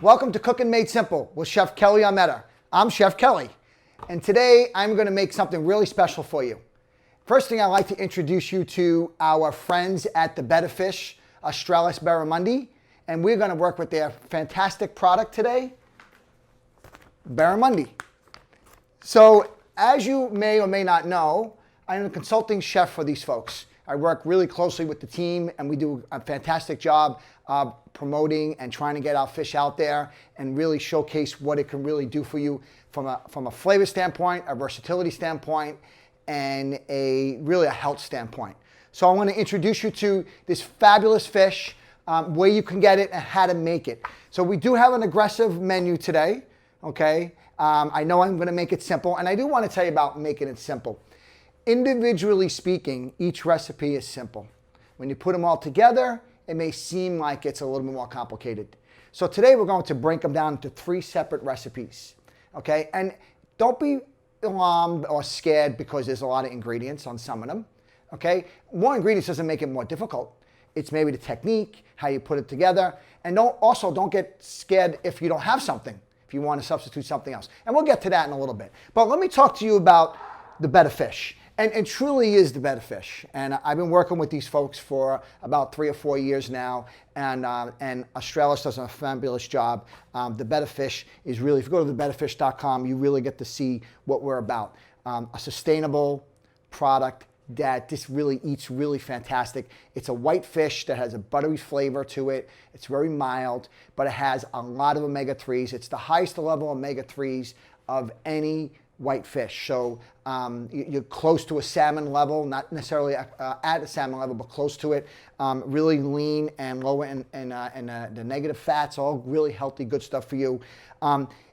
Welcome to Cooking Made Simple with Chef Kelly Armetta. I'm Chef Kelly, and today I'm going to make something really special for you. First thing, I'd like to introduce you to our friends at the Better Fish, Australis Barramundi, and we're going to work with their fantastic product today, Barramundi. So, as you may or may not know, I'm a consulting chef for these folks. I work really closely with the team, and we do a fantastic job promoting and trying to get our fish out there and really showcase what it can really do for you from a flavor standpoint, a versatility standpoint, and really a health standpoint. So I want to introduce you to this fabulous fish, where you can get it and how to make it. So we do have an aggressive menu today, okay? I know I'm going to make it simple, and I do want to tell you about making it simple. Individually speaking, each recipe is simple. When you put them all together, it may seem like it's a little bit more complicated. So today we're going to break them down into 3 separate recipes, okay? And don't be alarmed or scared because there's a lot of ingredients on some of them, okay? More ingredients doesn't make it more difficult. It's maybe the technique, how you put it together, and don't get scared if you don't have something, if you want to substitute something else. And we'll get to that in a little bit. But let me talk to you about the Better Fish. And truly is the Better Fish. And I've been working with these folks for about 3 or 4 years now. And Australis does a fabulous job. The Better Fish is really, if you go to thebetterfish.com, you really get to see what we're about. A sustainable product that just really eats really fantastic. It's a white fish that has a buttery flavor to it. It's very mild, but it has a lot of omega-3s. It's the highest level omega-3s of any white fish. So you're close to a salmon level, not necessarily at a salmon level, but close to it. Really lean and low in the negative fats, all really healthy, good stuff for you.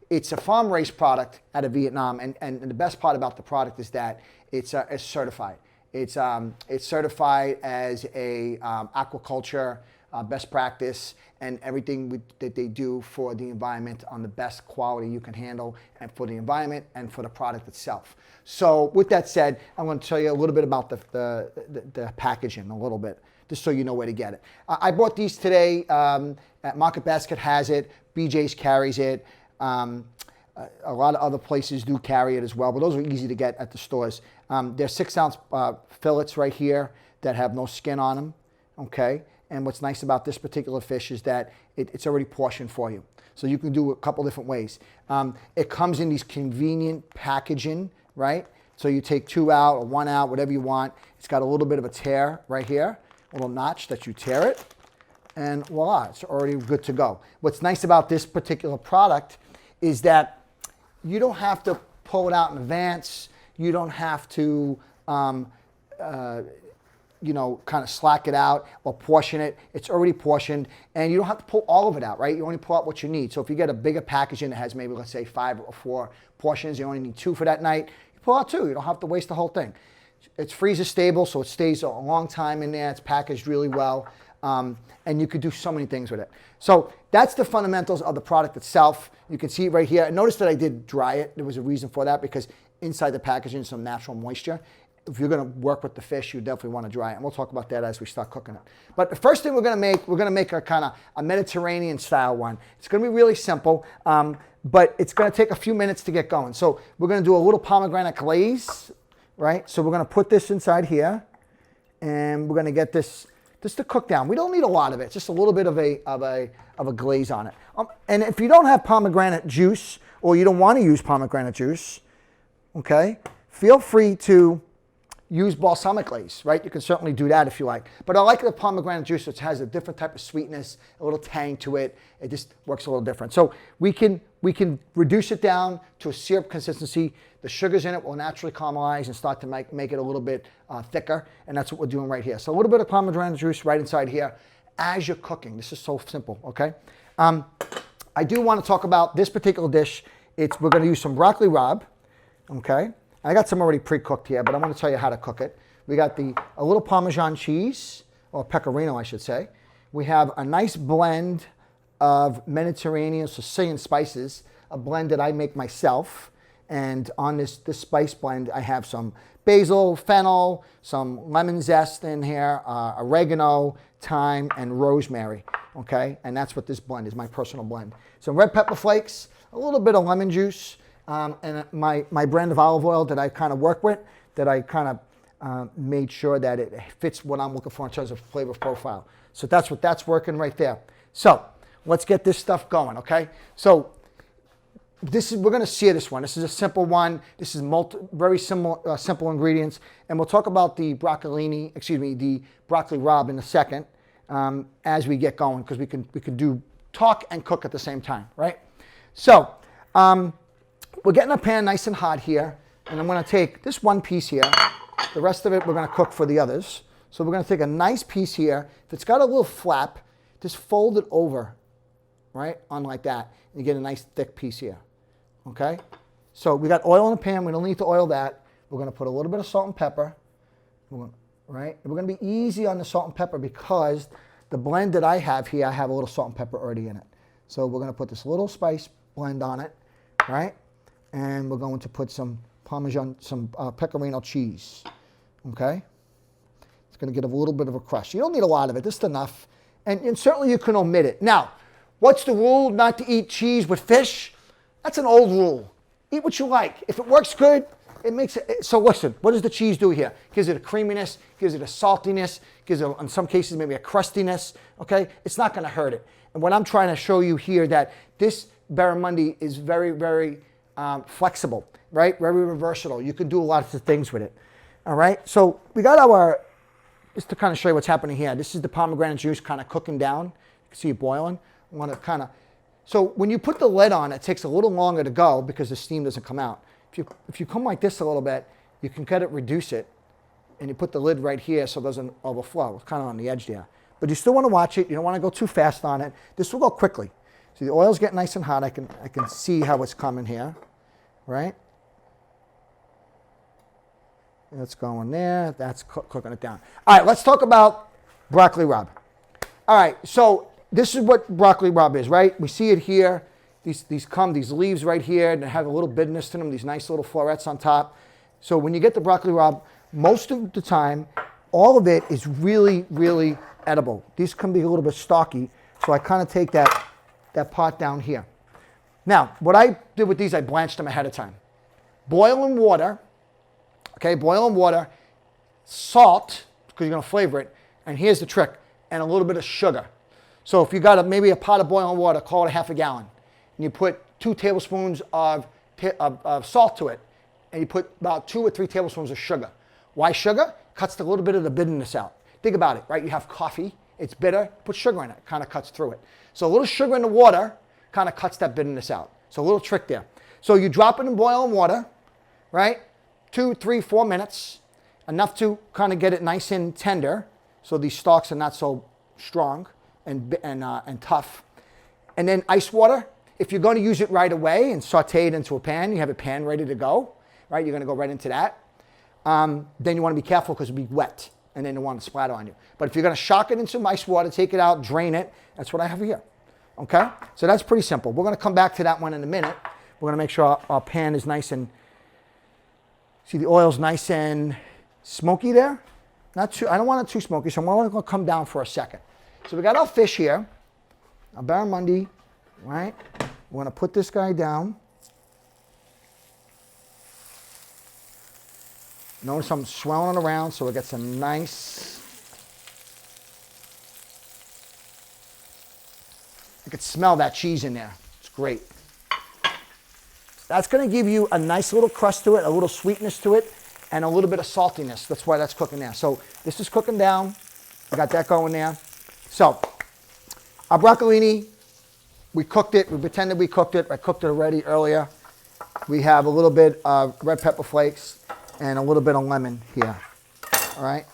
It's a farm-raised product out of Vietnam, and the best part about the product is that it's certified. It's certified as a aquaculture best practice, and everything that they do for the environment on the best quality you can handle, and for the environment and for the product itself. So with that said, I'm going to tell you a little bit about the packaging a little bit, just so you know where to get it. I bought these today at Market Basket has it, BJ's carries it, a lot of other places do carry it as well, but those are easy to get at the stores. They're 6-ounce fillets right here that have no skin on them, okay? And what's nice about this particular fish is that it's already portioned for you. So you can do a couple different ways. It comes in these convenient packaging, right? So you take 2 out or 1 out, whatever you want. It's got a little bit of a tear right here, a little notch that you tear it, and voila, it's already good to go. What's nice about this particular product is that you don't have to pull it out in advance. You don't have to kind of slack it out or portion it. It's already portioned, and you don't have to pull all of it out, right? You only pull out what you need. So if you get a bigger packaging that has maybe, let's say, 5 or 4 portions, you only need 2 for that night, you pull out 2. You don't have to waste the whole thing. It's freezer stable, so it stays a long time in there. It's packaged really well, and you could do so many things with it. So that's the fundamentals of the product itself. You can see it right here. Notice that I did dry it. There was a reason for that, because inside the packaging is some natural moisture. If you're going to work with the fish, you definitely want to dry it, and we'll talk about that as we start cooking it. But the first thing we're going to make a kind of a Mediterranean style one. It's going to be really simple, but it's going to take a few minutes to get going. So we're going to do a little pomegranate glaze, right? So we're going to put this inside here, and we're going to get this just to cook down. We don't need a lot of it, just a little bit of a glaze on it. And if you don't have pomegranate juice, or you don't want to use pomegranate juice, okay, feel free to use balsamic glaze, right? You can certainly do that if you like. But I like the pomegranate juice, which has a different type of sweetness, a little tang to it. It just works a little different. So we can reduce it down to a syrup consistency. The sugars in it will naturally caramelize and start to make it a little bit thicker, and that's what we're doing right here. So a little bit of pomegranate juice right inside here as you're cooking. This is so simple, okay? I do want to talk about this particular dish. We're going to use some broccoli rabe, okay? I got some already pre-cooked here, but I'm going to tell you how to cook it. We got a little Parmesan cheese, or Pecorino, I should say. We have a nice blend of Mediterranean Sicilian spices, a blend that I make myself. And on this spice blend, I have some basil, fennel, some lemon zest in here, oregano, thyme, and rosemary, okay? And that's what this blend is, my personal blend. Some red pepper flakes, a little bit of lemon juice, and my brand of olive oil that I kind of work with, that I kind of made sure that it fits what I'm looking for in terms of flavor profile. So that's working right there. So let's get this stuff going, okay? So we're going to sear this one. This is a simple one. This is very simple ingredients, and we'll talk about the broccoli rabe in a second as we get going, because we can do talk and cook at the same time, right? So we're getting a pan nice and hot here, and I'm going to take this one piece here. The rest of it we're going to cook for the others. So we're going to take a nice piece here. If it's got a little flap, just fold it over, right, on like that, and you get a nice thick piece here. Okay, so we got oil in the pan. We don't need to oil that. We're going to put a little bit of salt and pepper, right? And we're going to be easy on the salt and pepper because the blend that I have here, I have a little salt and pepper already in it. So we're going to put this little spice blend on it, right? And we're going to put some Pecorino cheese, okay? It's going to get a little bit of a crust. You don't need a lot of it, just enough. And certainly you can omit it. Now, what's the rule not to eat cheese with fish? That's an old rule. Eat what you like. If it works good, it makes it. So listen, what does the cheese do here? Gives it a creaminess, gives it a saltiness, gives it, in some cases, maybe a crustiness, okay? It's not gonna hurt it. And what I'm trying to show you here, that this Barramundi is very, very flexible, right? Very versatile. You can do a lot of things with it, all right? So we got just to kind of show you what's happening here. This is the pomegranate juice kind of cooking down. You can see it boiling. I want to kind of, so when you put the lid on, it takes a little longer to go because the steam doesn't come out. If you come like this a little bit, you can reduce it, and you put the lid right here so it doesn't overflow. It's kind of on the edge there. But you still want to watch it. You don't want to go too fast on it. This will go quickly. See, the oil's getting nice and hot. I can see how it's coming here, right? That's going there. That's cooking it down. All right, let's talk about broccoli rabe. All right, so this is what broccoli rabe is, right? We see it here. These leaves right here, and they have a little bitterness to them, these nice little florets on top. So when you get the broccoli rabe, most of the time, all of it is really, really edible. These can be a little bit stocky, so I kind of take that pot down here. Now, what I did with these, I blanched them ahead of time. Boil in water, okay, boil in water, salt, because you're going to flavor it, and here's the trick, and a little bit of sugar. So if you got maybe a pot of boiling water, call it ½ gallon, and you put 2 tablespoons of salt to it, and you put about 2 or 3 tablespoons of sugar. Why sugar? Cuts a little bit of the bitterness out. Think about it, right? You have coffee, it's bitter, put sugar in it, kind of cuts through it. So a little sugar in the water kind of cuts that bitterness out. So a little trick there. So you drop it in boiling water, right? 2, 3, 4 minutes, enough to kind of get it nice and tender, so these stalks are not so strong and tough. And then ice water. If you're going to use it right away and saute it into a pan, you have a pan ready to go, right? You're going to go right into that. Then you want to be careful because it'll be wet, and then you want to splatter on you. But if you're going to shock it into some ice water, take it out, drain it, that's what I have here. Okay? So that's pretty simple. We're going to come back to that one in a minute. We're going to make sure our pan is nice and, see the oil's nice and smoky there? Not too, I don't want it too smoky, so I'm going to come down for a second. So we got our fish here, our barramundi, right? We're going to put this guy down. Notice I'm swirling around so it gets a nice, you can smell that cheese in there. It's great. That's going to give you a nice little crust to it, a little sweetness to it, and a little bit of saltiness. That's why that's cooking there. So this is cooking down. I got that going there. So our broccolini, we cooked it. We pretended we cooked it. I cooked it already earlier. We have a little bit of red pepper flakes and a little bit of lemon here. All right.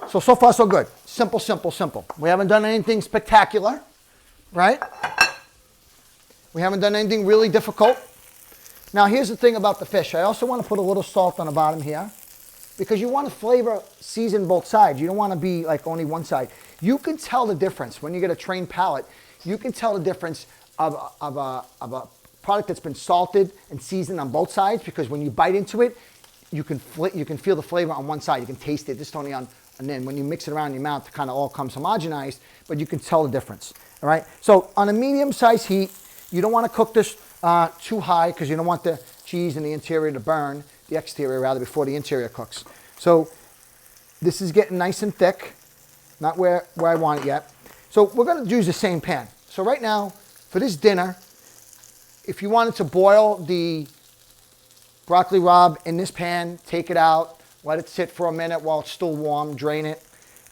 So far so good. Simple, simple, simple. We haven't done anything spectacular, right? We haven't done anything really difficult. Now here's the thing about the fish. I also want to put a little salt on the bottom here because you want to flavor, season both sides. You don't want to be like only one side. You can tell the difference when you get a trained palate. You can tell the difference of a product that's been salted and seasoned on both sides, because when you bite into it, you can feel the flavor on one side. You can taste it just only on, and then when you mix it around in your mouth, it kind of all comes homogenized, but you can tell the difference. All right. So on a medium-sized heat, you don't want to cook this too high because you don't want the cheese in the interior to burn, the exterior rather, before the interior cooks. So this is getting nice and thick, not where I want it yet. So we're going to use the same pan. So right now, for this dinner, if you wanted to boil the broccoli rabe in this pan, take it out, let it sit for a minute while it's still warm, drain it,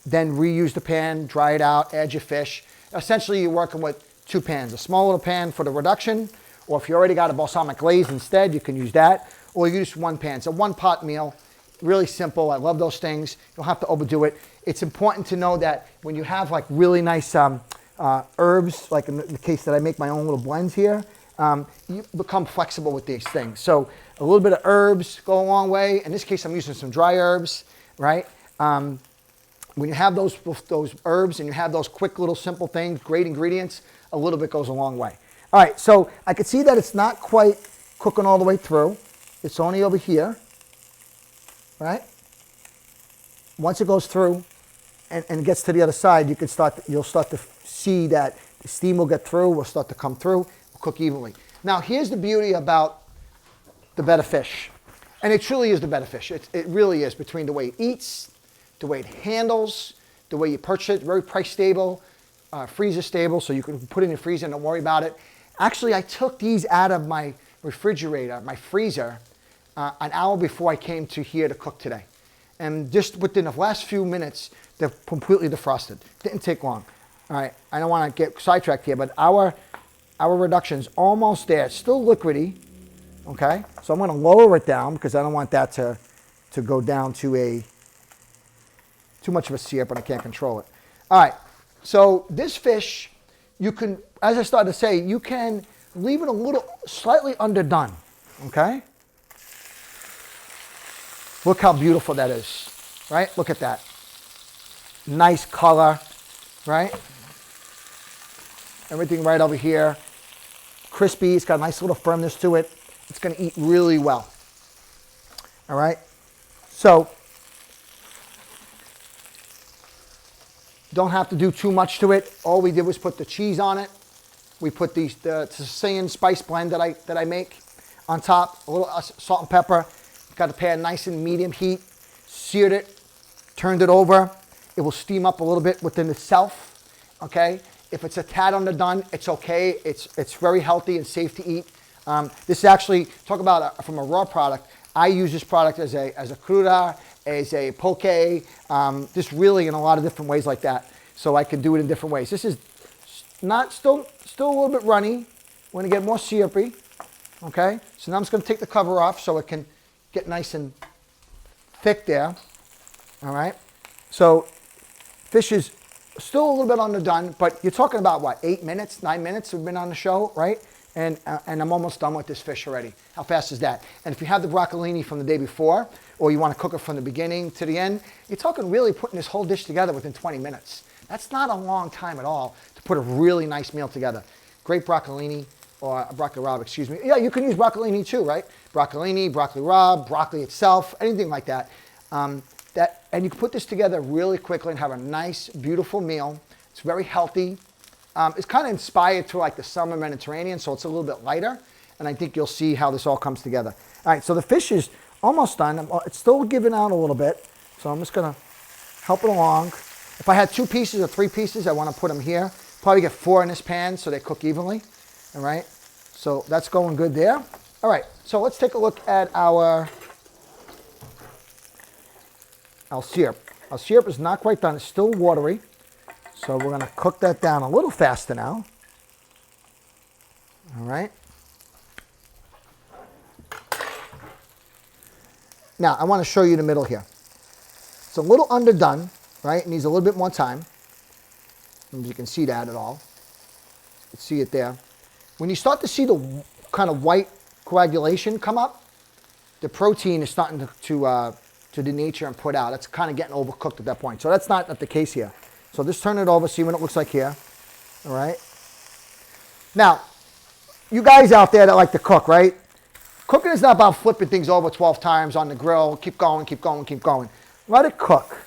then reuse the pan, dry it out, add your fish. Essentially, you're working with two pans, a small little pan for the reduction, or if you already got a balsamic glaze instead, you can use that, or you use one pan. It's a one-pot meal, really simple. I love those things. You don't have to overdo it. It's important to know that when you have like really nice herbs, like in the case that I make my own little blends here, you become flexible with these things. So a little bit of herbs go a long way. In this case, I'm using some dry herbs, right? When you have those herbs and you have those quick little simple things, great ingredients, a little bit goes a long way. All right, so I can see that it's not quite cooking all the way through. It's only over here, right? Once it goes through and gets to the other side, you'll start to see that the steam will get through, will start to come through, will cook evenly. Now, here's the beauty about the better fish. And it truly is the better fish. It really is, between the way it eats, the way it handles, the way you purchase it, very price stable, freezer stable, so you can put it in the freezer and don't worry about it. Actually, I took these out of my refrigerator, my freezer, an hour before I came to here to cook today. And just within the last few minutes, they're completely defrosted. Didn't take long. All right, I don't want to get sidetracked here, but our reduction's almost there. It's still liquidy, okay? So I'm going to lower it down because I don't want that to go down to too much of a sear, but I can't control it. All right, so this fish, you can, as I started to say, you can leave it a little slightly underdone, okay? Look how beautiful that is, right? Look at that. Nice color, right? Everything right over here. Crispy, it's got a nice little firmness to it. It's going to eat really well. All right? So, don't have to do too much to it. All we did was put the cheese on it. We put the Sicilian spice blend that I make on top, a little salt and pepper. Got the pan nice and medium heat. Seared it, turned it over. It will steam up a little bit within itself, okay? If it's a tad underdone, it's okay. It's very healthy and safe to eat. This is actually, talk about from a raw product, I use this product as a cruda, as a poke, just really in a lot of different ways like that. So I can do it in different ways. This is not still a little bit runny. We're gonna get more syrupy, okay? So now I'm just gonna take the cover off so it can get nice and thick there, all right? So fish is still a little bit underdone, but you're talking about what, 8 minutes, 9 minutes we've been on the show, right? And I'm almost done with this fish already. How fast is that? And if you have the broccolini from the day before, or you want to cook it from the beginning to the end, you're talking really putting this whole dish together within 20 minutes. That's not a long time at all to put a really nice meal together. Great broccolini, or broccoli rabe, excuse me. Yeah, you can use broccolini too, right? Broccolini, broccoli rabe, broccoli itself, anything like that. And you can put this together really quickly and have a nice, beautiful meal. It's very healthy. It's kind of inspired to like the summer Mediterranean, so it's a little bit lighter. And I think you'll see how this all comes together. All right, so the fish is almost done. It's still giving out a little bit, so I'm just gonna help it along. If I had 2 pieces or 3 pieces, I want to put them here. Probably get 4 in this pan so they cook evenly. All right, so that's going good there. All right, so let's take a look at our syrup. Our syrup is not quite done. It's still watery. So we're going to cook that down a little faster now. All right. Now, I want to show you the middle here. It's a little underdone, right? It needs a little bit more time. I don't know if you can see that at all. You can see it there. When you start to see the kind of white coagulation come up, the protein is starting to denature and put out. It's kind of getting overcooked at that point. So that's not the case here. So just turn it over, see what it looks like here. All right. Now, you guys out there that like to cook, right? Cooking is not about flipping things over 12 times on the grill. Keep going, keep going, keep going. Let it cook.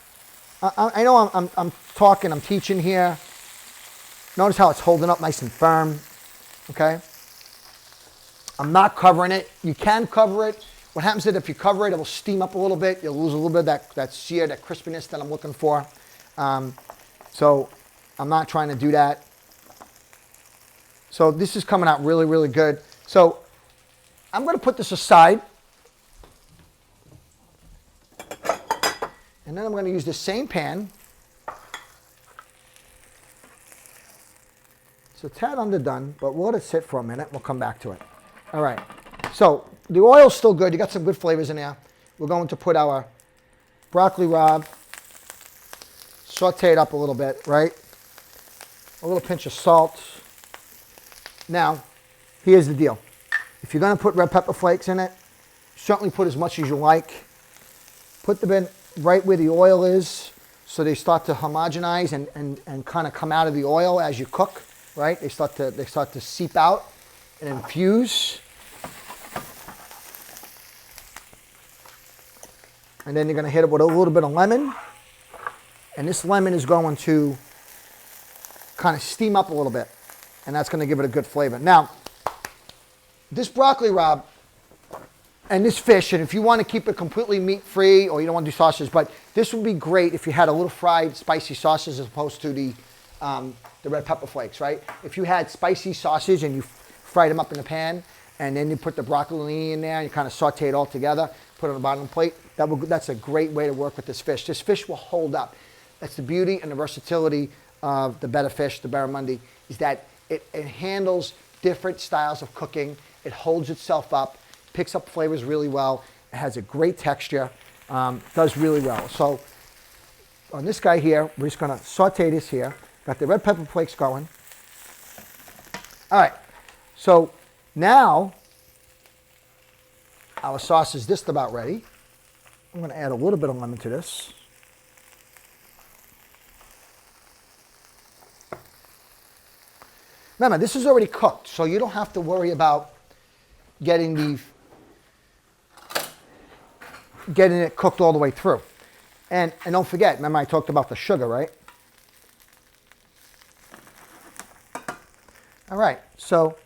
I know I'm talking, I'm teaching here. Notice how it's holding up nice and firm, okay? I'm not covering it. You can cover it. What happens is if you cover it, it will steam up a little bit. You'll lose a little bit of that sear, that crispiness that I'm looking for. So I'm not trying to do that. So this is coming out really, really good. So I'm going to put this aside. And then I'm going to use the same pan. It's a tad underdone, but we'll let it sit for a minute. We'll come back to it. All right. So the oil's still good. You got some good flavors in there. We're going to put our broccoli rabe, saute it up a little bit, right? A little pinch of salt. Now, here's the deal. If you're going to put red pepper flakes in it, certainly put as much as you like. Put them in right where the oil is so they start to homogenize and kind of come out of the oil as you cook, right? They start to seep out and infuse. And then you're going to hit it with a little bit of lemon. And this lemon is going to kind of steam up a little bit. And that's going to give it a good flavor. Now, this broccoli rabe and this fish, and if you want to keep it completely meat-free or you don't want to do sausages, but this would be great if you had a little fried spicy sausage as opposed to the red pepper flakes, right? If you had spicy sausage and you fried them up in the pan, and then you put the broccoli in there and you kind of saute it all together, put it on the bottom of the plate, that's a great way to work with this fish. This fish will hold up. That's the beauty and the versatility of the better fish, the Barramundi, is that it handles different styles of cooking. It holds itself up, picks up flavors really well. It has a great texture, does really well. So on this guy here, we're just going to saute this here. Got the red pepper flakes going. All right, so now our sauce is just about ready. I'm going to add a little bit of lemon to this. Remember, this is already cooked, so you don't have to worry about getting it cooked all the way through. And don't forget, remember I talked about the sugar, right? All right, so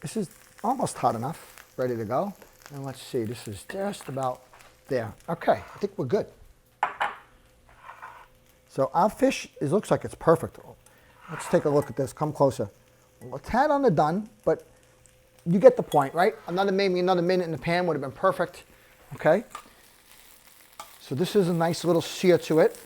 this is almost hot enough, ready to go. And let's see, this is just about there. Okay, I think we're good. So our fish, it looks like it's perfect. Let's take a look at this, come closer. A tad underdone, but you get the point, right? Maybe another minute in the pan would have been perfect, okay? So this is a nice little sear to it.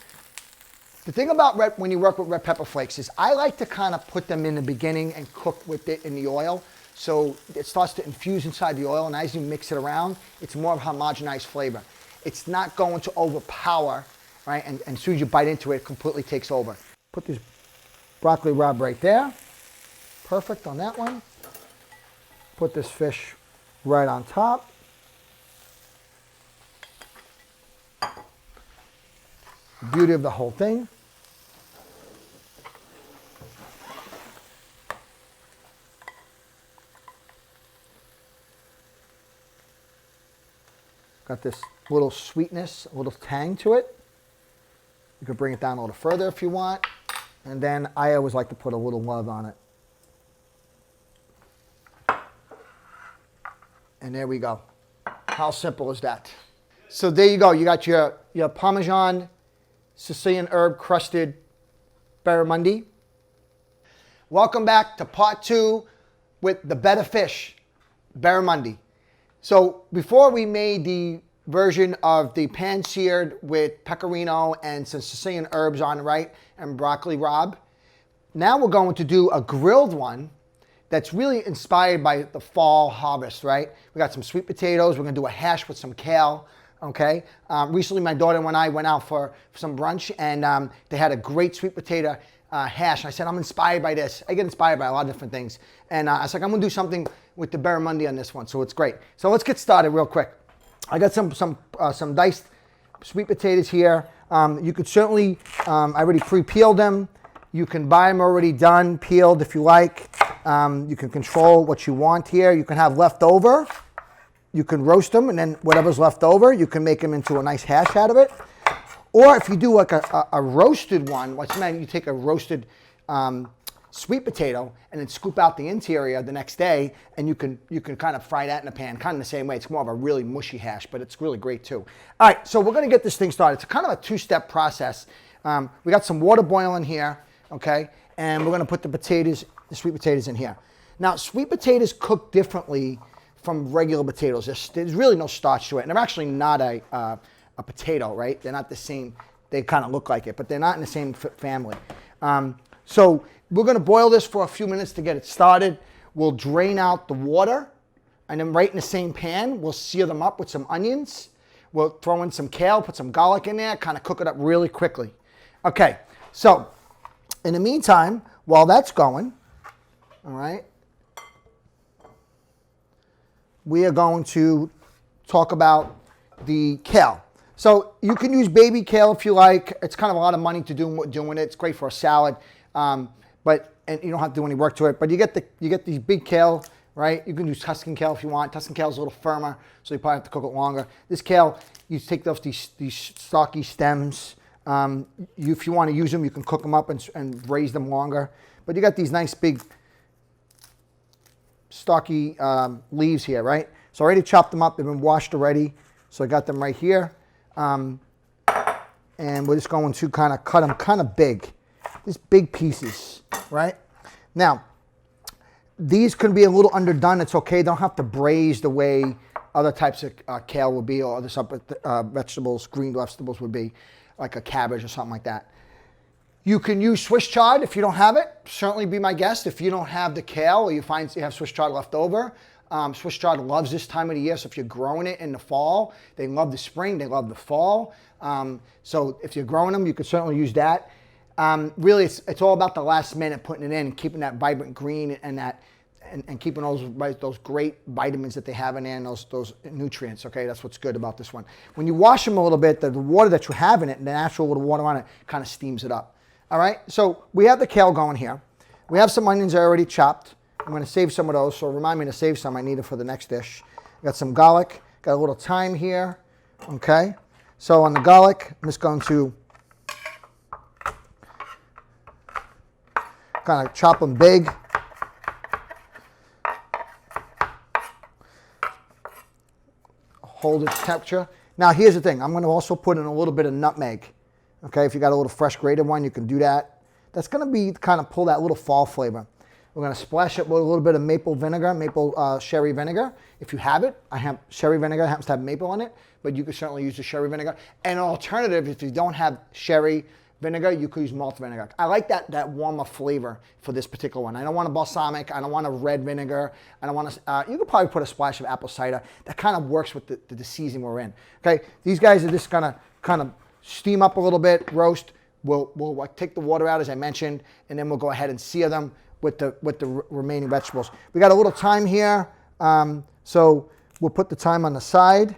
The thing about when you work with red pepper flakes is I like to kind of put them in the beginning and cook with it in the oil so it starts to infuse inside the oil, and as you mix it around, it's more of a homogenized flavor. It's not going to overpower, right? And as soon as you bite into it, it completely takes over. Put this broccoli rabe right there. Perfect on that one. Put this fish right on top. Beauty of the whole thing. Got this little sweetness, a little tang to it. You can bring it down a little further if you want. And then I always like to put a little love on it. And there we go. How simple is that? So there you go. You got your Parmesan Sicilian herb crusted barramundi. Welcome back to part 2 with the better fish, barramundi. So before we made the version of the pan seared with pecorino and some Sicilian herbs on the right and broccoli rabe, now we're going to do a grilled one that's really inspired by the fall harvest, right? We got some sweet potatoes. We're gonna do a hash with some kale, okay? Recently, my daughter and I went out for some brunch, and they had a great sweet potato hash. And I said, I'm inspired by this. I get inspired by a lot of different things. And I was like, I'm gonna do something with the barramundi on this one, so it's great. So let's get started real quick. I got some diced sweet potatoes here. You could certainly, I already pre-peeled them. You can buy them already done, peeled if you like. You can control what you want here. You can have leftover, you can roast them, and then whatever's left over, you can make them into a nice hash out of it. Or if you do like a roasted one, what's meant, you take a roasted sweet potato and then scoop out the interior the next day, and you can kind of fry that in a pan, kind of the same way. It's more of a really mushy hash, but it's really great too. All right, so we're gonna get this thing started. It's kind of a two-step process. We got some water boiling here, okay? And we're gonna put the sweet potatoes in here. Now, sweet potatoes cook differently from regular potatoes. There's really no starch to it, and they're actually not a potato, right? They're not the same. They kind of look like it, but they're not in the same family. So we're going to boil this for a few minutes to get it started. We'll drain out the water, and then right in the same pan, we'll sear them up with some onions. We'll throw in some kale, put some garlic in there, kind of cook it up really quickly. Okay, so in the meantime, while that's going, all right, we are going to talk about the kale. So you can use baby kale if you like. It's kind of a lot of money to doing it. It's great for a salad, and you don't have to do any work to it. But you get these big kale, right? You can use Tuscan kale if you want. Tuscan kale is a little firmer, so you probably have to cook it longer. This kale, you take these stocky stems. If you want to use them, you can cook them up and raise them longer. But you got these nice big stocky leaves here, right? So I already chopped them up. They've been washed already. So I got them right here. And we're just going to kind of cut them kind of big. Just big pieces, right? Now, these can be a little underdone. It's okay. They don't have to braise the way other types of kale would be, or other vegetables, green vegetables would be, like a cabbage or something like that. You can use Swiss chard if you don't have it. Certainly be my guest. If you don't have the kale, or you find you have Swiss chard left over, Swiss chard loves this time of the year. So if you're growing it in the fall, they love the spring, they love the fall. So if you're growing them, you could certainly use that. Really, it's all about the last minute putting it in, and keeping that vibrant green and keeping those great vitamins that they have in there, and those nutrients. Okay, that's what's good about this one. When you wash them a little bit, the water that you have in it, and the natural little water on it, kind of steams it up. All right, so we have the kale going here. We have some onions already chopped. I'm going to save some of those, so remind me to save some. I need it for the next dish. Got some garlic, got a little thyme here. Okay, so on the garlic, I'm just going to kind of chop them big. Hold its texture. Now here's the thing. I'm going to also put in a little bit of nutmeg. Okay, if you got a little fresh grated one, you can do that. That's going to be kind of pull that little fall flavor. We're going to splash it with a little bit of maple vinegar, maple sherry vinegar. If you have it, I have sherry vinegar. It happens to have maple in it, but you can certainly use the sherry vinegar. And an alternative, if you don't have sherry vinegar, you could use malt vinegar. I like that warmer flavor for this particular one. I don't want a balsamic. I don't want a red vinegar. I don't want to, you could probably put a splash of apple cider. That kind of works with the season we're in. Okay, these guys are just going to kind of steam up a little bit, roast. We'll take the water out, as I mentioned, and then we'll go ahead and sear them with the remaining vegetables. We got a little thyme here, so we'll put the thyme on the side,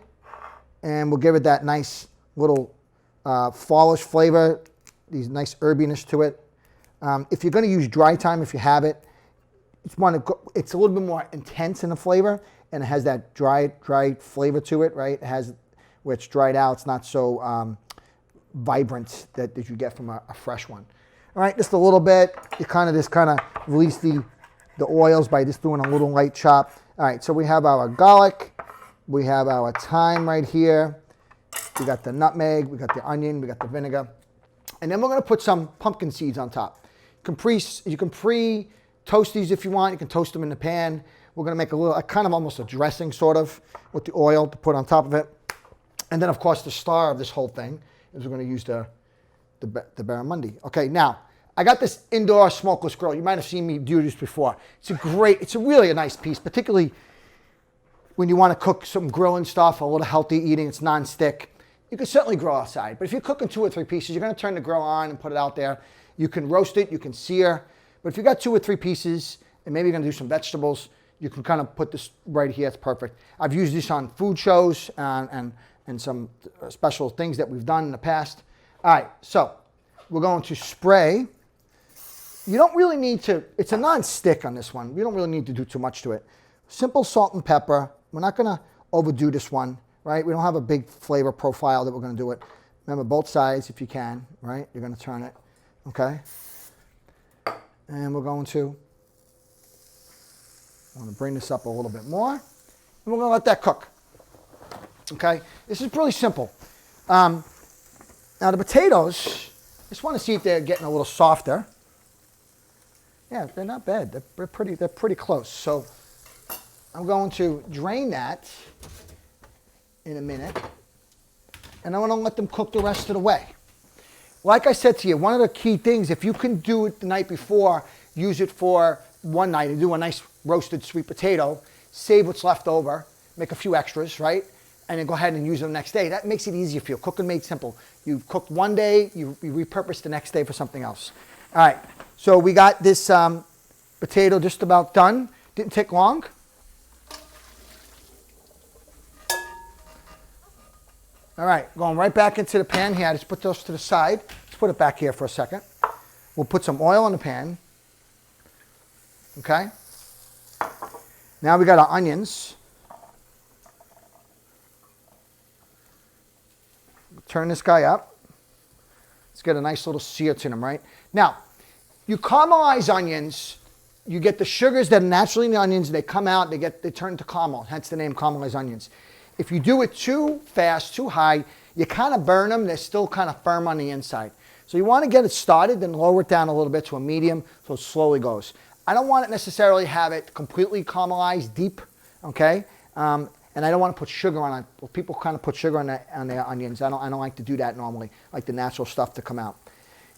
and we'll give it that nice little fallish flavor, these nice herbiness to it. If you're going to use dry thyme, if you have it, it's a little bit more intense in the flavor, and it has that dry flavor to it, right? It has, where it's dried out, it's not so vibrant that you get from a fresh one. All right, just a little bit. You kind of release the oils by just doing a little light chop. All right, so we have our garlic, we have our thyme right here, we got the nutmeg, we got the onion, we got the vinegar, and then we're going to put some pumpkin seeds on top. You can pre-toast these if you want. You can toast them in the pan. We're going to make a little, kind of almost a dressing sort of with the oil to put on top of it. And then, of course, the star of this whole thing is we're going to use the Barramundi. Okay, now, I got this indoor smokeless grill. You might have seen me do this before. It's really a nice piece, particularly when you want to cook some grilling stuff, a little healthy eating. It's non-stick. You can certainly grill outside, but if you're cooking 2 or 3 pieces, you're going to turn the grill on and put it out there. You can roast it, you can sear, but if you got 2 or 3 pieces, and maybe you're going to do some vegetables, you can kind of put this right here. It's perfect. I've used this on food shows and some special things that we've done in the past. All right, so we're going to spray. You don't really need to, it's a non-stick on this one. You don't really need to do too much to it. Simple salt and pepper. We're not going to overdo this one, right? We don't have a big flavor profile that we're going to do it. Remember, both sides if you can, right? You're going to turn it, okay? And we're going to bring this up a little bit more. And we're going to let that cook, okay? This is really simple. Now the potatoes, I just want to see if they're getting a little softer. Yeah, they're not bad. They're pretty close. So I'm going to drain that in a minute, and I want to let them cook the rest of the way. Like I said to you, one of the key things, if you can do it the night before, use it for one night and do a nice roasted sweet potato, save what's left over, make a few extras, right? And then go ahead and use them the next day. That makes it easier for you. Cooking made simple. You've cooked one day, you repurpose the next day for something else. All right, so we got this potato just about done. Didn't take long. All right, going right back into the pan here. I just put those to the side. Let's put it back here for a second. We'll put some oil in the pan. Okay. Now we got our onions. Turn this guy up. Let's get a nice little sear to them, right? Now, you caramelize onions, you get the sugars that are naturally in the onions, they come out, they turn into caramel, hence the name caramelized onions. If you do it too fast, too high, you kind of burn them, they're still kind of firm on the inside. So you want to get it started, then lower it down a little bit to a medium so it slowly goes. I don't want it necessarily have it completely caramelized deep, okay? And I don't want to put sugar on it. Well, people kind of put sugar on their onions. I don't like to do that normally. I like the natural stuff to come out.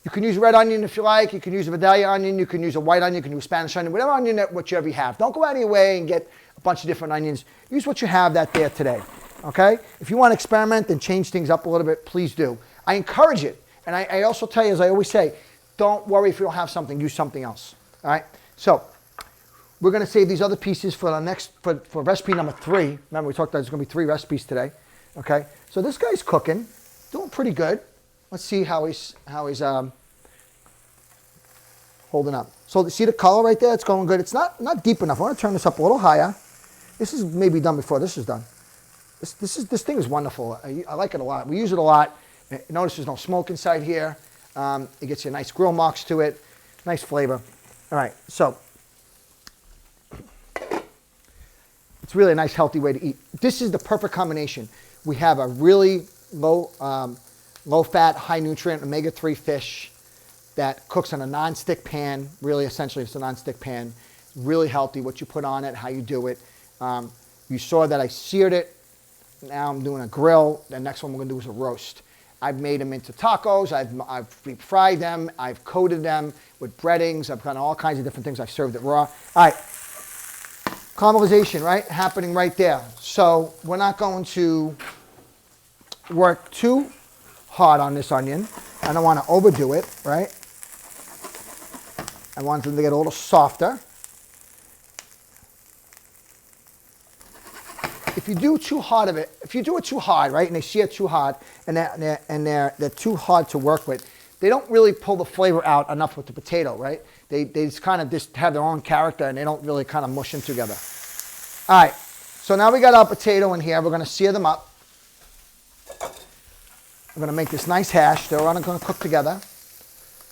You can use red onion if you like. You can use a Vidalia onion. You can use a white onion. You can use Spanish onion. Whatever onion, whichever you have. Don't go out of your way and get a bunch of different onions. Use what you have that there today, okay? If you want to experiment and change things up a little bit, please do. I encourage it. And I also tell you, as I always say, don't worry if you don't have something. Use something else, all right? So we're going to save these other pieces for the next, for recipe number 3. Remember, we talked about there's going to be 3 recipes today, okay? So this guy's cooking, doing pretty good. Let's see how he's holding up. So see the color right there? It's going good. It's not deep enough. I want to turn this up a little higher. This is maybe done before this is done. This thing is wonderful. I like it a lot. We use it a lot. Notice there's no smoke inside here. It gets you nice grill marks to it. Nice flavor. All right, so it's really a nice healthy way to eat. This is the perfect combination. We have a really low fat, high nutrient omega-3 fish that cooks on a non-stick pan. Really, essentially, it's a non-stick pan. Really healthy, what you put on it, how you do it. You saw that I seared it. Now I'm doing a grill. The next one we're going to do is a roast. I've made them into tacos. I've deep fried them. I've coated them with breadings. I've done all kinds of different things. I've served it raw. All right. Caramelization, right? Happening right there. So we're not going to work too hard on this onion. I don't want to overdo it, right? I want them to get a little softer. If you do too hard of it, if you do it too hard, right, and they sear too hard, and they're too hard to work with, they don't really pull the flavor out enough with the potato, right? They just kind of just have their own character, and they don't really kind of mush them together. All right, so now we got our potato in here. We're going to sear them up. We're going to make this nice hash. They're all going to cook together,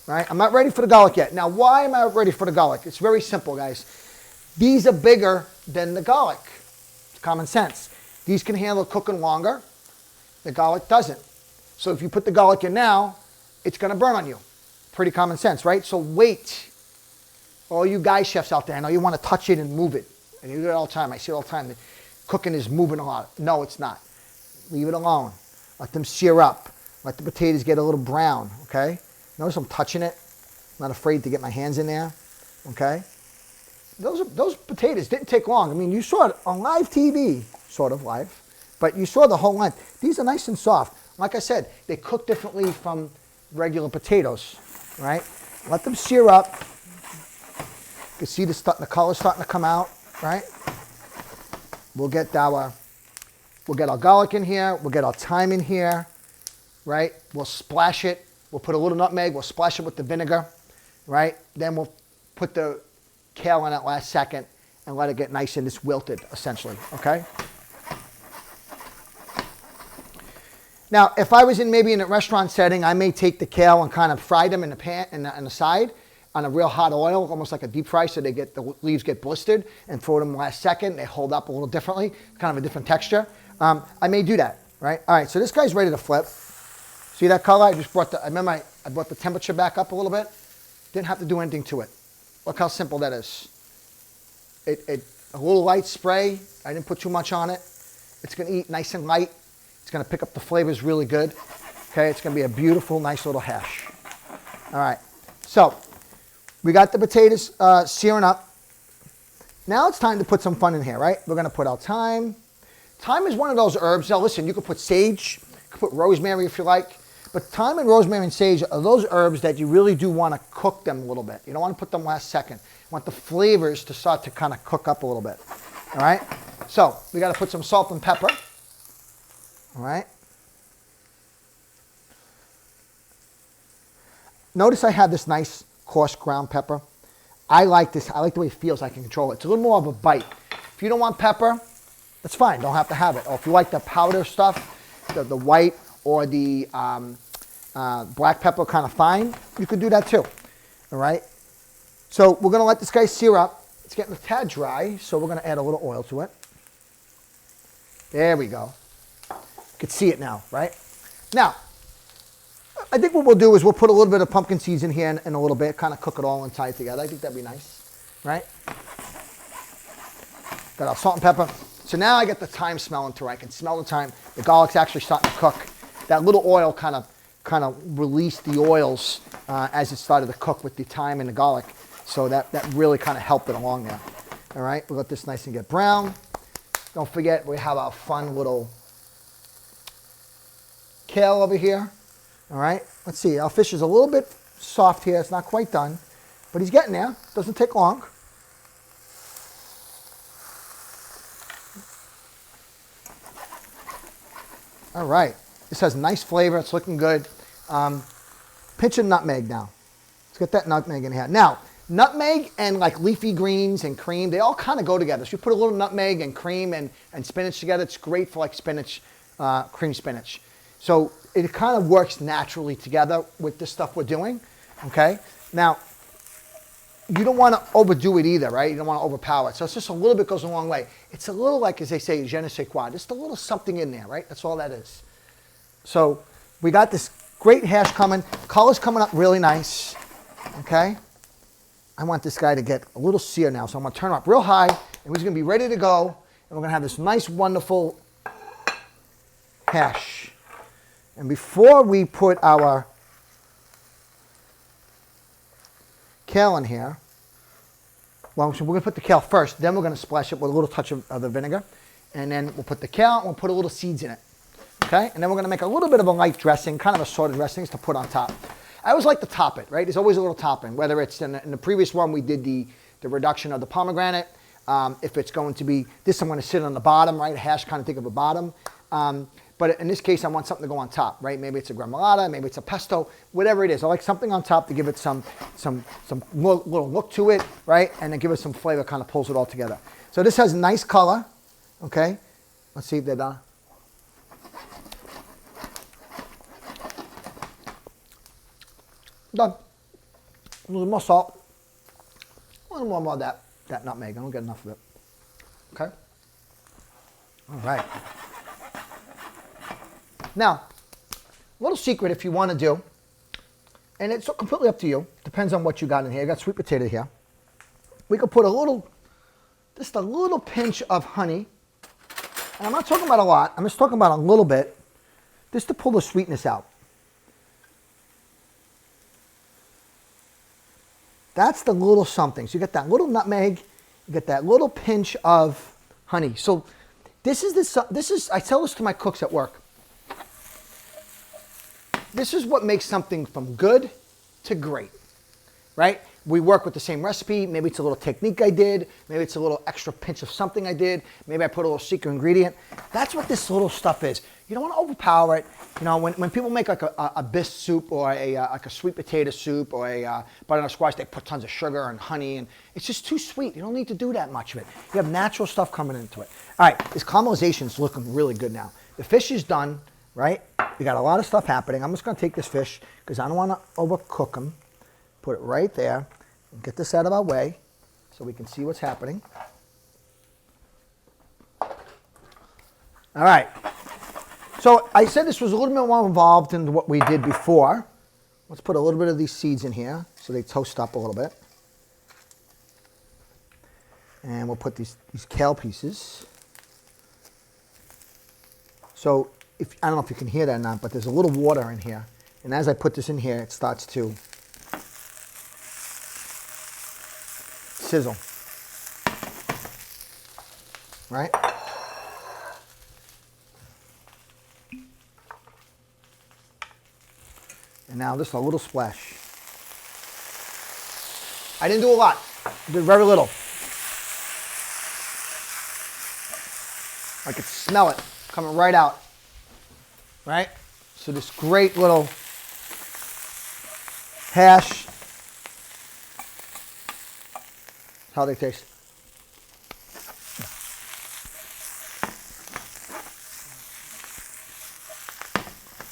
right? I'm not ready for the garlic yet. Now, why am I ready for the garlic? It's very simple, guys. These are bigger than the garlic. Common sense. These can handle cooking longer. The garlic doesn't. So if you put the garlic in now, it's going to burn on you. Pretty common sense, right? So wait. All you guy chefs out there, I know you want to touch it and move it. And you do it all the time. I see it all the time. The cooking is moving a lot. No, it's not. Leave it alone. Let them sear up. Let the potatoes get a little brown, okay? Notice I'm touching it. I'm not afraid to get my hands in there, okay? Those potatoes didn't take long. I mean, you saw it on live TV, sort of live, but you saw the whole length. These are nice and soft. Like I said, they cook differently from regular potatoes, right? Let them sear up. You can see the color starting to come out, right? We'll get our garlic in here. We'll get our thyme in here, right? We'll splash it. We'll put a little nutmeg. We'll splash it with the vinegar, right? Then we'll put the kale in at last second and let it get nice and it's wilted, essentially, okay? Now, if I was maybe in a restaurant setting, I may take the kale and kind of fry them in the pan, in the side on a real hot oil, almost like a deep fry, so the leaves get blistered, and throw them last second. They hold up a little differently, kind of a different texture. I may do that, right? All right, so this guy's ready to flip. See that color? I just brought I brought the temperature back up a little bit. Didn't have to do anything to it. Look how simple that is. A little light spray. I didn't put too much on it. It's going to eat nice and light. It's going to pick up the flavors really good. Okay, it's going to be a beautiful, nice little hash. All right, so we got the potatoes searing up. Now it's time to put some fun in here, right? We're going to put our thyme. Thyme is one of those herbs. Now listen, you could put sage, you could put rosemary if you like. But thyme and rosemary and sage are those herbs that you really do want to cook them a little bit. You don't want to put them last second. You want the flavors to start to kind of cook up a little bit. All right? So we got to put some salt and pepper. All right? Notice I have this nice coarse ground pepper. I like this. I like the way it feels. I can control it. It's a little more of a bite. If you don't want pepper, that's fine. Don't have to have it. Or if you like the powder stuff, the white or the black pepper kind of fine, you could do that too. All right? So we're going to let this guy sear up. It's getting a tad dry, so we're going to add a little oil to it. There we go. You can see it now, right? Now, I think what we'll do is we'll put a little bit of pumpkin seeds in here in a little bit, kind of cook it all and tie it together. I think that'd be nice, right? Got our salt and pepper. So now I get the thyme smelling through. I can smell the thyme. The garlic's actually starting to cook. That little oil kind of released the oils as it started to cook with the thyme and the garlic. So that really kind of helped it along there. All right, we'll let this nice and get brown. Don't forget, we have our fun little kale over here. All right, let's see. Our fish is a little bit soft here. It's not quite done, but he's getting there. Doesn't take long. All right, this has nice flavor. It's looking good. Pinch of nutmeg now. Let's get that nutmeg in here. Now, nutmeg and like leafy greens and cream, they all kind of go together. So you put a little nutmeg and cream and spinach together. It's great for like spinach, cream spinach. So it kind of works naturally together with the stuff we're doing, okay? Now, you don't want to overdo it either, right? You don't want to overpower it. So it's just a little bit goes a long way. It's a little like, as they say, je ne sais quoi. Just a little something in there, right? That's all that is. So we got this great hash coming. Color's coming up really nice, okay? I want this guy to get a little sear now, so I'm going to turn him up real high, and he's going to be ready to go, and we're going to have this nice, wonderful hash. And before we put our kale in here, well, so we're going to put the kale first, then we're going to splash it with a little touch of the vinegar, and then we'll put the kale, and we'll put a little seeds in it, okay? And then we're going to make a little bit of a light dressing, kind of a sort of dressings to put on top. I always like to top it, right? There's always a little topping, whether it's in the previous one we did the reduction of the pomegranate. If it's going to be, this I'm going to sit on the bottom, right? A hash, kind of think of a bottom. But in this case, I want something to go on top, right? Maybe it's a gremolata, maybe it's a pesto, whatever it is. I like something on top to give it some little look to it, right? And then give it some flavor, kind of pulls it all together. So this has nice color, okay? Let's see if they're done. Done. A little more salt. A little more of that nutmeg. I don't get enough of it. Okay? All right. Now, a little secret if you want to do, and it's completely up to you. Depends on what you got in here. I got sweet potato here. We could put just a little pinch of honey. And I'm not talking about a lot. I'm just talking about a little bit, just to pull the sweetness out. That's the little something. So you get that little nutmeg, you get that little pinch of honey. So this is I tell this to my cooks at work. This is what makes something from good to great, right? We work with the same recipe. Maybe it's a little technique I did. Maybe it's a little extra pinch of something I did. Maybe I put a little secret ingredient. That's what this little stuff is. You don't want to overpower it. You know, when people make like a bisque soup or like a sweet potato soup or a butternut squash, they put tons of sugar and honey, and it's just too sweet. You don't need to do that much of it. You have natural stuff coming into it. All right, this caramelization is looking really good now. The fish is done. right? We got a lot of stuff happening. I'm just going to take this fish because I don't want to overcook them. Put it right there and get this out of our way so we can see what's happening. All right. So I said this was a little bit more involved than what we did before. Let's put a little bit of these seeds in here so they toast up a little bit. And we'll put these kale pieces. So I don't know if you can hear that or not, but there's a little water in here. And as I put this in here, it starts to sizzle. Right? And now just a little splash. I didn't do a lot. I did very little. I could smell it coming right out. Right? So this great little hash. How they taste.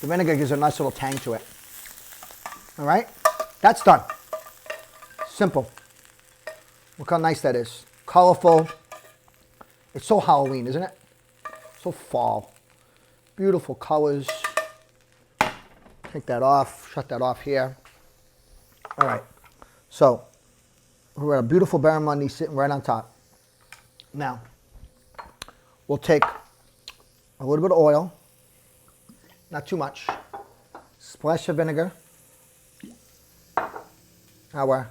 The vinegar gives a nice little tang to it. All right? That's done. Simple. Look how nice that is. Colorful. It's so Halloween, isn't it? So fall. Beautiful colors. Take that off. Shut that off here. All right. So, we're at a beautiful barramundi sitting right on top. Now, we'll take a little bit of oil. Not too much. Splash of vinegar. Our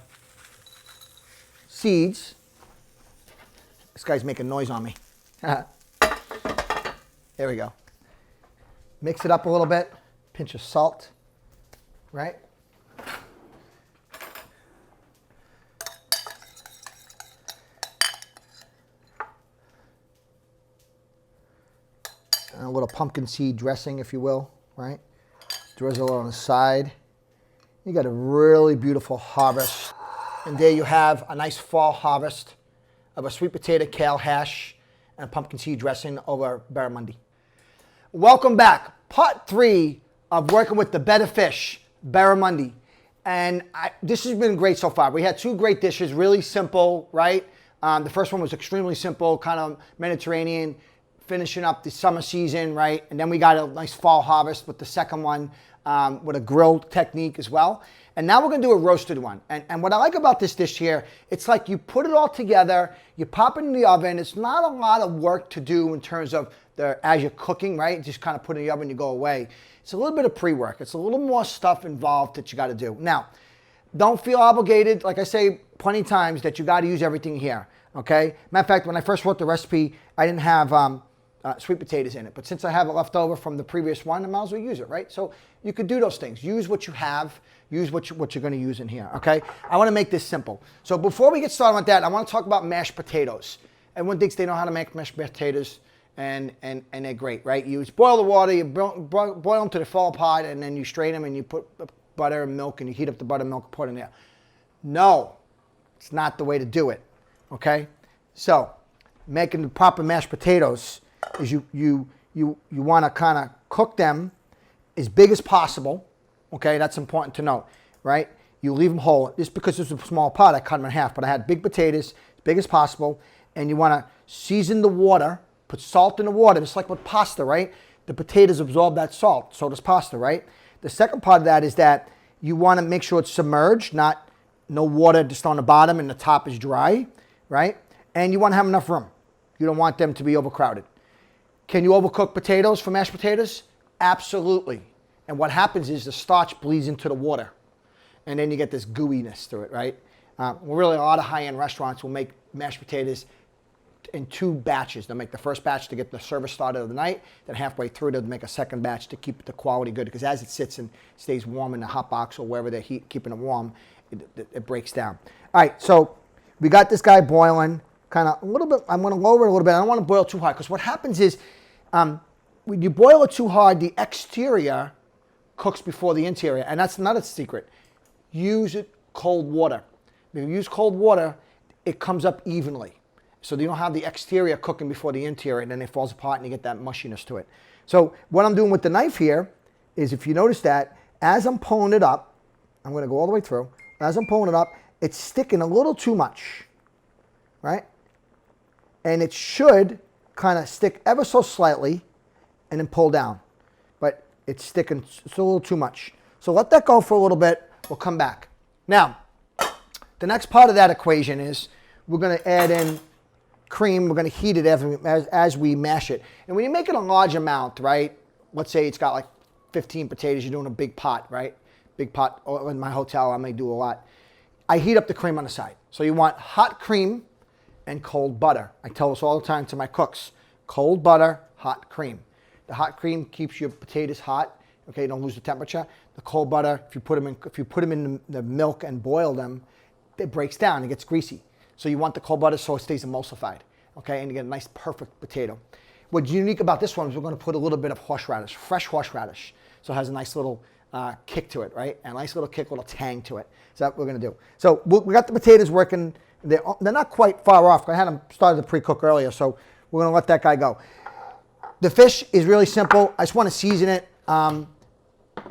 seeds. This guy's making noise on me. There we go. Mix it up a little bit. Pinch of salt. Right? And a little pumpkin seed dressing, if you will. Right? Drizzle on the side. You got a really beautiful harvest. And there you have a nice fall harvest of a sweet potato kale hash and a pumpkin seed dressing over barramundi. Welcome back. Part 3 of working with the better fish, barramundi. And this has been great so far. We had 2 great dishes, really simple, right? The first one was extremely simple, kind of Mediterranean, finishing up the summer season, right? And then we got a nice fall harvest with the second one with a grilled technique as well. And now we're gonna do a roasted one. And what I like about this dish here, it's like you put it all together, you pop it in the oven. It's not a lot of work to do in terms of as you're cooking, right? Just kind of put it in the oven, you go away. It's a little bit of pre-work. It's a little more stuff involved that you gotta do. Now, don't feel obligated, like I say plenty of times, that you gotta use everything here, okay? Matter of fact, when I first wrote the recipe, I didn't have sweet potatoes in it. But since I have it left over from the previous one, I might as well use it, right? So you could do those things. Use what you have. Use what you're going to use in here, okay? I want to make this simple. So before we get started with that, I want to talk about mashed potatoes. Everyone thinks they know how to make mashed potatoes, and they're great, right? You just boil the water, you boil them till they fall apart, and then you strain them, and you put butter and milk, and you heat up the butter and milk and put it in there. No, it's not the way to do it, okay? So making the proper mashed potatoes is you want to kind of cook them as big as possible. Okay, that's important to note, right? You leave them whole. Just because it's a small pot, I cut them in half, but I had big potatoes, as big as possible, and you want to season the water, put salt in the water, just like with pasta, right? The potatoes absorb that salt, so does pasta, right? The second part of that is that you want to make sure it's submerged, no water just on the bottom and the top is dry, right? And you want to have enough room. You don't want them to be overcrowded. Can you overcook potatoes for mashed potatoes? Absolutely. And what happens is the starch bleeds into the water. And then you get this gooiness to it, right? Really, a lot of high-end restaurants will make mashed potatoes in 2 batches. They'll make the first batch to get the service started of the night. Then halfway through, they'll make a second batch to keep the quality good. Because as it sits and stays warm in the hot box or wherever they're keeping it warm, it breaks down. All right, so we got this guy boiling. Kind of a little bit, I'm going to lower it a little bit. I don't want to boil too hard because what happens is when you boil it too hard, the exterior cooks before the interior, and that's not a secret. Use cold water. If you use cold water, it comes up evenly. So you don't have the exterior cooking before the interior, and then it falls apart and you get that mushiness to it. So what I'm doing with the knife here is, if you notice that, as I'm pulling it up, I'm going to go all the way through. As I'm pulling it up, it's sticking a little too much, right? And it should kind of stick ever so slightly and then pull down. But it's sticking, it's a little too much. So let that go for a little bit. We'll come back. Now, the next part of that equation is we're going to add in cream. We're going to heat it as we mash it. And when you make it a large amount, right? Let's say it's got like 15 potatoes. You're doing a big pot, right? Big pot. Or in my hotel, I may do a lot. I heat up the cream on the side. So you want hot cream and cold butter. I tell this all the time to my cooks. Cold butter, hot cream. The hot cream keeps your potatoes hot. Okay, don't lose the temperature. The cold butter, if you put them in the milk and boil them, it breaks down. It gets greasy. So you want the cold butter so it stays emulsified. Okay, and you get a nice, perfect potato. What's unique about this one is we're going to put a little bit of horseradish, fresh horseradish. So it has a nice little kick to it, right? And a nice little kick, little tang to it. So that's what we're going to do. So we got the potatoes working. They're not quite far off. I had them started to pre-cook earlier, so we're going to let that guy go. The fish is really simple. I just want to season it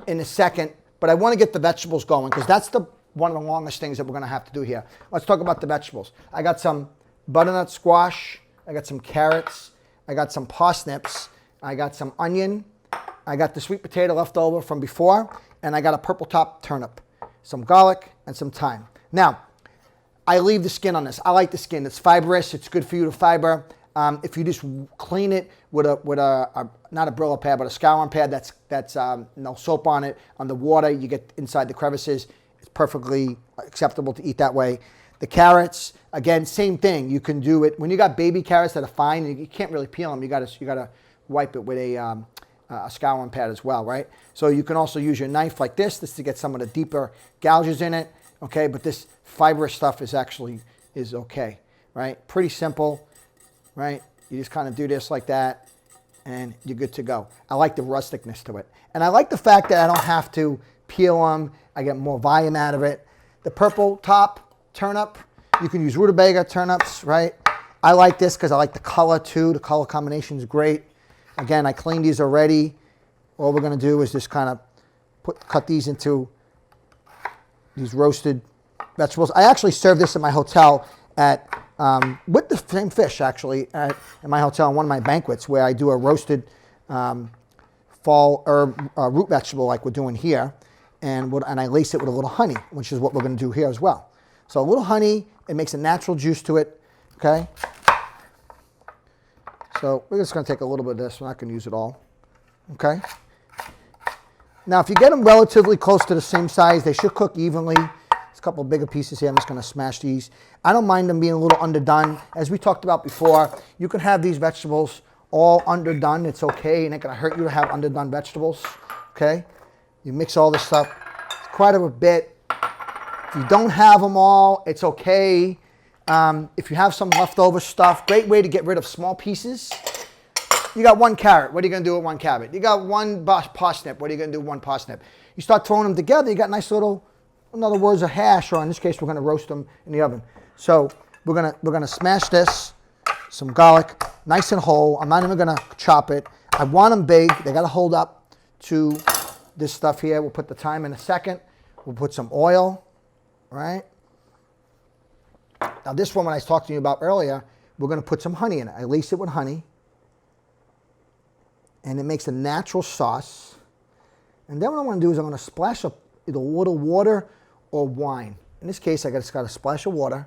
in a second, but I want to get the vegetables going because that's one of the longest things that we're going to have to do here. Let's talk about the vegetables. I got some butternut squash. I got some carrots. I got some parsnips. I got some onion. I got the sweet potato left over from before, and I got a purple top turnip, some garlic, and some thyme. Now, I leave the skin on this. I like the skin. It's fibrous. It's good for you to fiber. If you just clean it with not a Brillo pad, but a scouring pad that's no soap on it, on the water, you get inside the crevices. It's perfectly acceptable to eat that way. The carrots, again, same thing. You can do it when you got baby carrots that are fine. You can't really peel them. You got to wipe it with a scouring pad as well, right? So you can also use your knife like this to get some of the deeper gouges in it. Okay, but this fibrous stuff is okay, right? Pretty simple, right? You just kind of do this like that, and you're good to go. I like the rusticness to it. And I like the fact that I don't have to peel them. I get more volume out of it. The purple top turnip, you can use rutabaga turnips, right? I like this because I like the color too. The color combination is great. Again, I cleaned these already. All we're going to do is just kind of cut these into these roasted vegetables. I actually serve this at my hotel with the same fish actually at my hotel in one of my banquets where I do a roasted fall herb root vegetable like we're doing here, and I lace it with a little honey, which is what we're going to do here as well. So a little honey, it makes a natural juice to it. Okay. So we're just going to take a little bit of this. We're not going to use it all. Okay. Now, if you get them relatively close to the same size, they should cook evenly. There's a couple of bigger pieces here. I'm just going to smash these. I don't mind them being a little underdone. As we talked about before, you can have these vegetables all underdone. It's okay. It ain't going to hurt you to have underdone vegetables. Okay? You mix all this stuff. It's quite a bit. If you don't have them all, it's okay. If you have some leftover stuff, great way to get rid of small pieces. You got one carrot. What are you going to do with one carrot? You got one parsnip. What are you going to do with one parsnip? You start throwing them together. You got nice little, in other words, a hash, or in this case, we're going to roast them in the oven. So we're gonna smash this, some garlic, nice and whole. I'm not even going to chop it. I want them big. They got to hold up to this stuff here. We'll put the thyme in a second. We'll put some oil, right? Now this one, when I was talking to you about earlier, we're going to put some honey in it. I lace it with honey. And it makes a natural sauce. And then what I want to do is I'm going to splash up either a little water or wine. In this case, I just got a splash of water,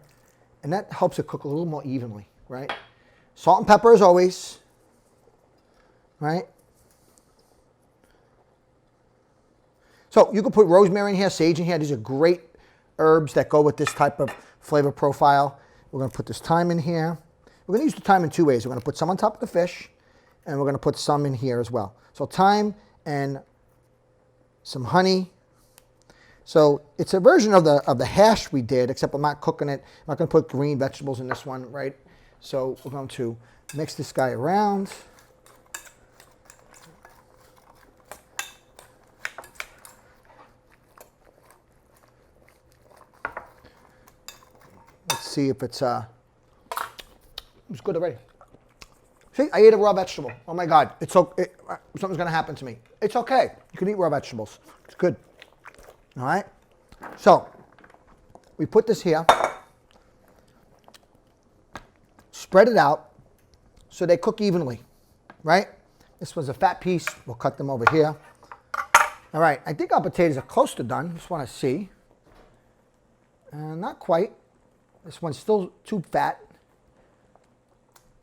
and that helps it cook a little more evenly, right? Salt and pepper as always, right? So you can put rosemary in here, sage in here. These are great herbs that go with this type of flavor profile. We're going to put this thyme in here. We're going to use the thyme in two ways. We're going to put some on top of the fish, and we're going to put some in here as well. So thyme and some honey. So it's a version of the hash we did, except I'm not cooking it. I'm not going to put green vegetables in this one, right? So we're going to mix this guy around. Let's see if it's good already. See, I ate a raw vegetable. Oh my God, something's gonna happen to me. It's okay. You can eat raw vegetables. It's good. All right. So we put this here. Spread it out so they cook evenly, right? This was a fat piece. We'll cut them over here. All right. I think our potatoes are close to done. Just want to see. Not quite. This one's still too fat.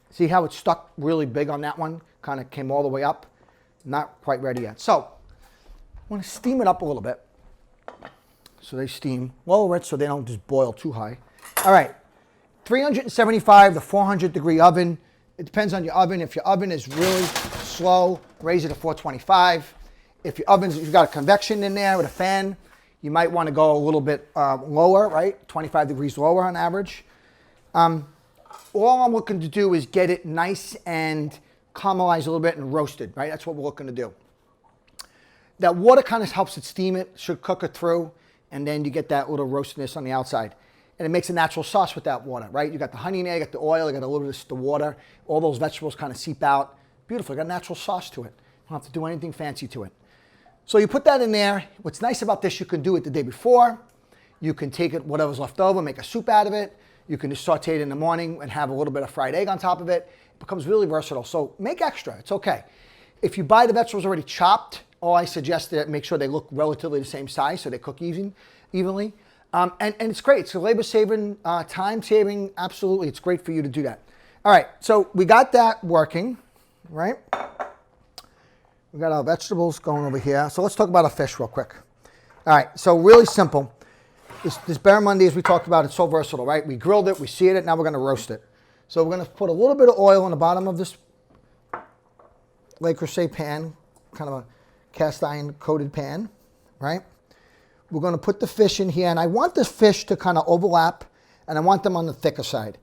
See how it stuck really big on that one? Kind of came all the way up. Not quite ready yet. So I want to steam it up a little bit. So they steam. Lower it so they don't just boil too high. All right. 375 to 400 degree oven. It depends on your oven. If your oven is really slow, raise it to 425. If you've got a convection in there with a fan, you might want to go a little bit lower, right? 25 degrees lower on average. All I'm looking to do is get it nice and caramelized a little bit and roasted, right? That's what we're looking to do. That water kind of helps it steam it, should cook it through, and then you get that little roastedness on the outside. And it makes a natural sauce with that water, right? You got the honey in there, you got the oil, you got a little bit of the water. All those vegetables kind of seep out. Beautiful, you got a natural sauce to it. You don't have to do anything fancy to it. So you put that in there. What's nice about this, you can do it the day before. You can take it, whatever's left over, make a soup out of it. You can just saute it in the morning and have a little bit of fried egg on top of it. It becomes really versatile. So make extra, it's okay. If you buy the vegetables already chopped, all I suggest is that make sure they look relatively the same size so they cook evenly. And it's great. It's a labor-saving, time-saving. Absolutely, it's great for you to do that. All right, so we got that working, right? We got our vegetables going over here. So let's talk about our fish real quick. All right, so really simple. This barramundi, as we talked about, it's so versatile, right? We grilled it, we seared it, now we're going to roast it. So we're going to put a little bit of oil on the bottom of this Le Creuset pan, kind of a cast iron coated pan, right? We're going to put the fish in here, and I want this fish to kind of overlap, and I want them on the thicker side.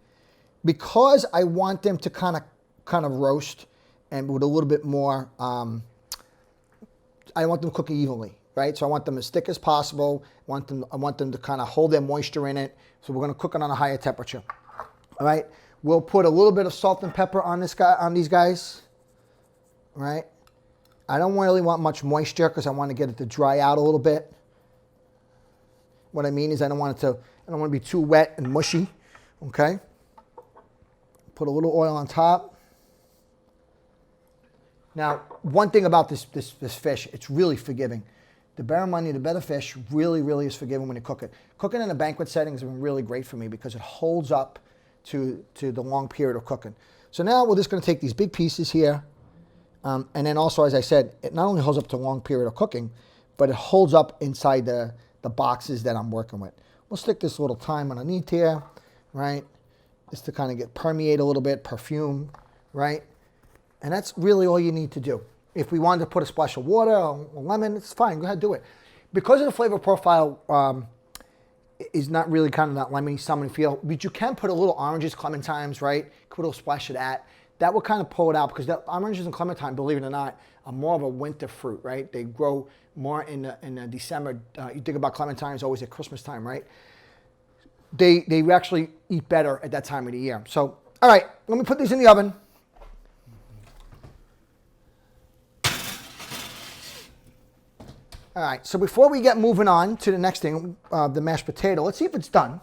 Because I want them to kind of roast and with a little bit more, I want them cooking evenly, right? So I want them as thick as possible. I want them to kind of hold their moisture in it. So we're going to cook it on a higher temperature. All right. We'll put a little bit of salt and pepper on these guys. All right. I don't really want much moisture because I want to get it to dry out a little bit. What I mean is I don't want to be too wet and mushy. Okay. Put a little oil on top. Now, one thing about this fish, it's really forgiving. The barramundi, the better fish, really, really is forgiving when you cook it. Cooking in a banquet setting has been really great for me because it holds up to the long period of cooking. So now we're just going to take these big pieces here. And then also, as I said, it not only holds up to a long period of cooking, but it holds up inside the boxes that I'm working with. We'll stick this little thyme underneath here, right? Just to kind of permeate a little bit, perfume, right? And that's really all you need to do. If we wanted to put a splash of water or lemon, it's fine. Go ahead and do it. Because of the flavor profile is not really kind of that lemony, summery feel, but you can put a little oranges, clementines, right? Put a little splash of that. That will kind of pull it out because the oranges and clementine, believe it or not, are more of a winter fruit, right? They grow more in December. You think about clementines always at Christmas time, right? They actually eat better at that time of the year. So, all right, let me put these in the oven. All right, so before we get moving on to the next thing, the mashed potato, let's see if it's done.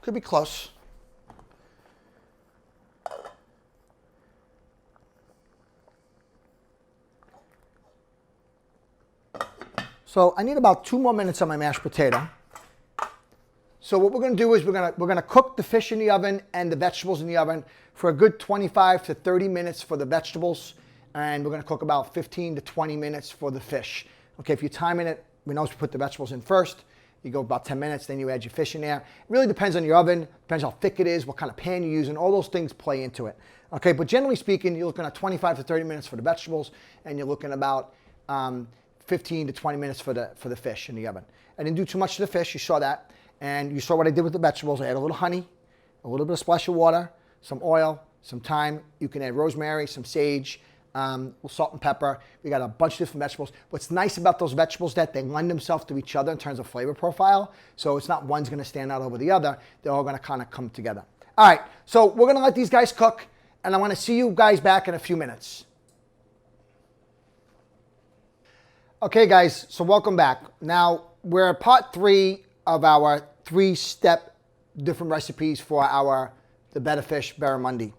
Could be close. So I need about 2 more minutes on my mashed potato. So what we're going to do is we're going to cook the fish in the oven and the vegetables in the oven for a good 25 to 30 minutes for the vegetables. And we're going to cook about 15 to 20 minutes for the fish. Okay, if you're timing it, we know to put the vegetables in first. You go about 10 minutes, then you add your fish in there. It really depends on your oven, depends how thick it is, what kind of pan you're using. All those things play into it. Okay, but generally speaking, you're looking at 25 to 30 minutes for the vegetables, and you're looking about 15 to 20 minutes for the fish in the oven. I didn't do too much to the fish, you saw that. And you saw what I did with the vegetables. I add a little honey, a little bit of splash of water, some oil, some thyme. You can add rosemary, some sage, salt and pepper. We got a bunch of different vegetables. What's nice about those vegetables is that they lend themselves to each other in terms of flavor profile. So it's not one's going to stand out over the other. They're all going to kind of come together. All right, so we're gonna let these guys cook, and I wanna see you guys back in a few minutes. Okay guys, so welcome back. Now, we're at part 3 of our 3-step different recipes for the better fish barramundi.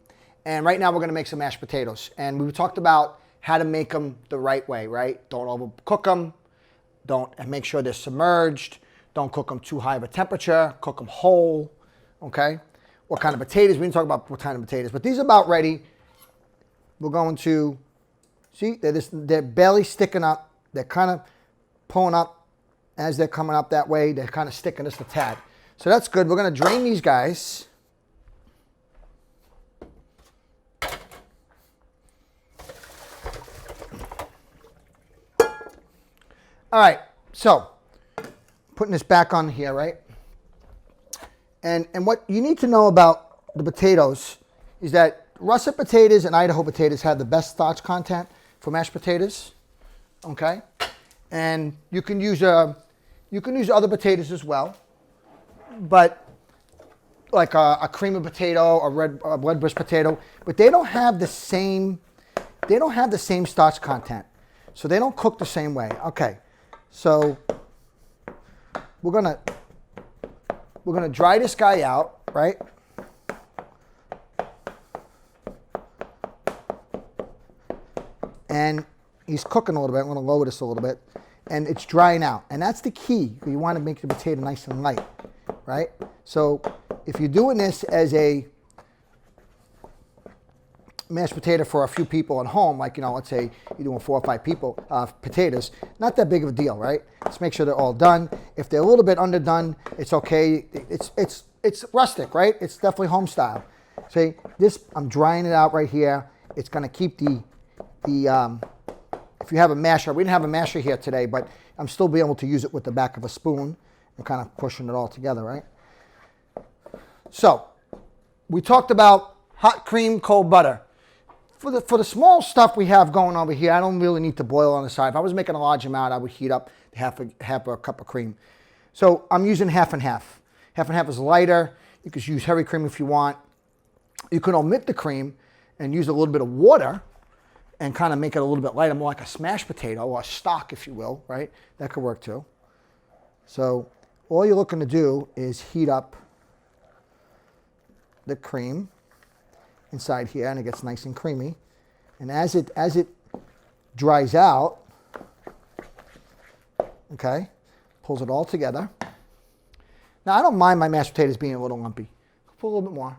And right now we're gonna make some mashed potatoes. And we talked about how to make them the right way, right? Don't overcook them, and make sure they're submerged. Don't cook them too high of a temperature, cook them whole, okay? What kind of potatoes, we didn't talk about what kind of potatoes, but these are about ready. We're going to, see, they're barely sticking up. They're kind of pulling up as they're coming up that way. They're kind of sticking just a tad. So that's good. We're going to drain these guys. All right, so putting this back on here, right? And what you need to know about the potatoes is that russet potatoes and Idaho potatoes have the best starch content for mashed potatoes. Okay, and you can use other potatoes as well, but like a cream of potato, a red bush potato, but they don't have the same starch content, so they don't cook the same way. Okay, so we're gonna dry this guy out, right? And he's cooking a little bit. I'm going to lower this a little bit. And it's drying out. And that's the key. You want to make the potato nice and light, right? So if you're doing this as a mashed potato for a few people at home, like, let's say you're doing 4 or 5 people, potatoes, not that big of a deal, right? Just make sure they're all done. If they're a little bit underdone, it's okay. It's rustic, right? It's definitely home style. See, this, I'm drying it out right here. It's going to keep if you have a masher, we didn't have a masher here today, but I'm still be able to use it with the back of a spoon and kind of pushing it all together, right? So, we talked about hot cream, cold butter. For the small stuff we have going over here, I don't really need to boil on the side. If I was making a large amount, I would heat up half a cup of cream. So, I'm using half and half. Half and half is lighter. You could use heavy cream if you want. You can omit the cream and use a little bit of water and kind of make it a little bit lighter, more like a smashed potato or a stock, if you will, right? That could work too. So all you're looking to do is heat up the cream inside here, and it gets nice and creamy. And as it dries out, okay, pulls it all together. Now I don't mind my mashed potatoes being a little lumpy. Put a little bit more.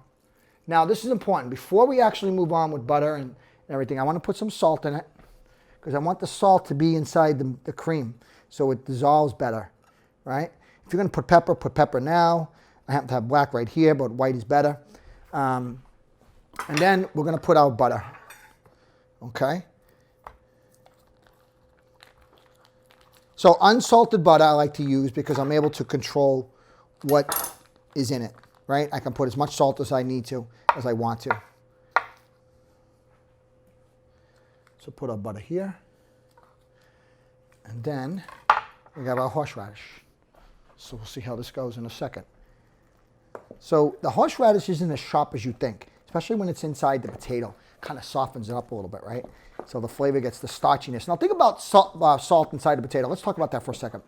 Now this is important. Before we actually move on with butter and everything, I want to put some salt in it because I want the salt to be inside the cream so it dissolves better, right? If you're going to put pepper now. I happen to have black right here, but white is better. And then we're going to put our butter, okay? So unsalted butter I like to use because I'm able to control what is in it, right? I can put as much salt as I need to, as I want to. So put our butter here. And then we have our horseradish. So we'll see how this goes in a second. So the horseradish isn't as sharp as you think, especially when it's inside the potato. Kind of softens it up a little bit, right? So the flavor gets the starchiness. Now think about salt inside the potato. Let's talk about that for a second.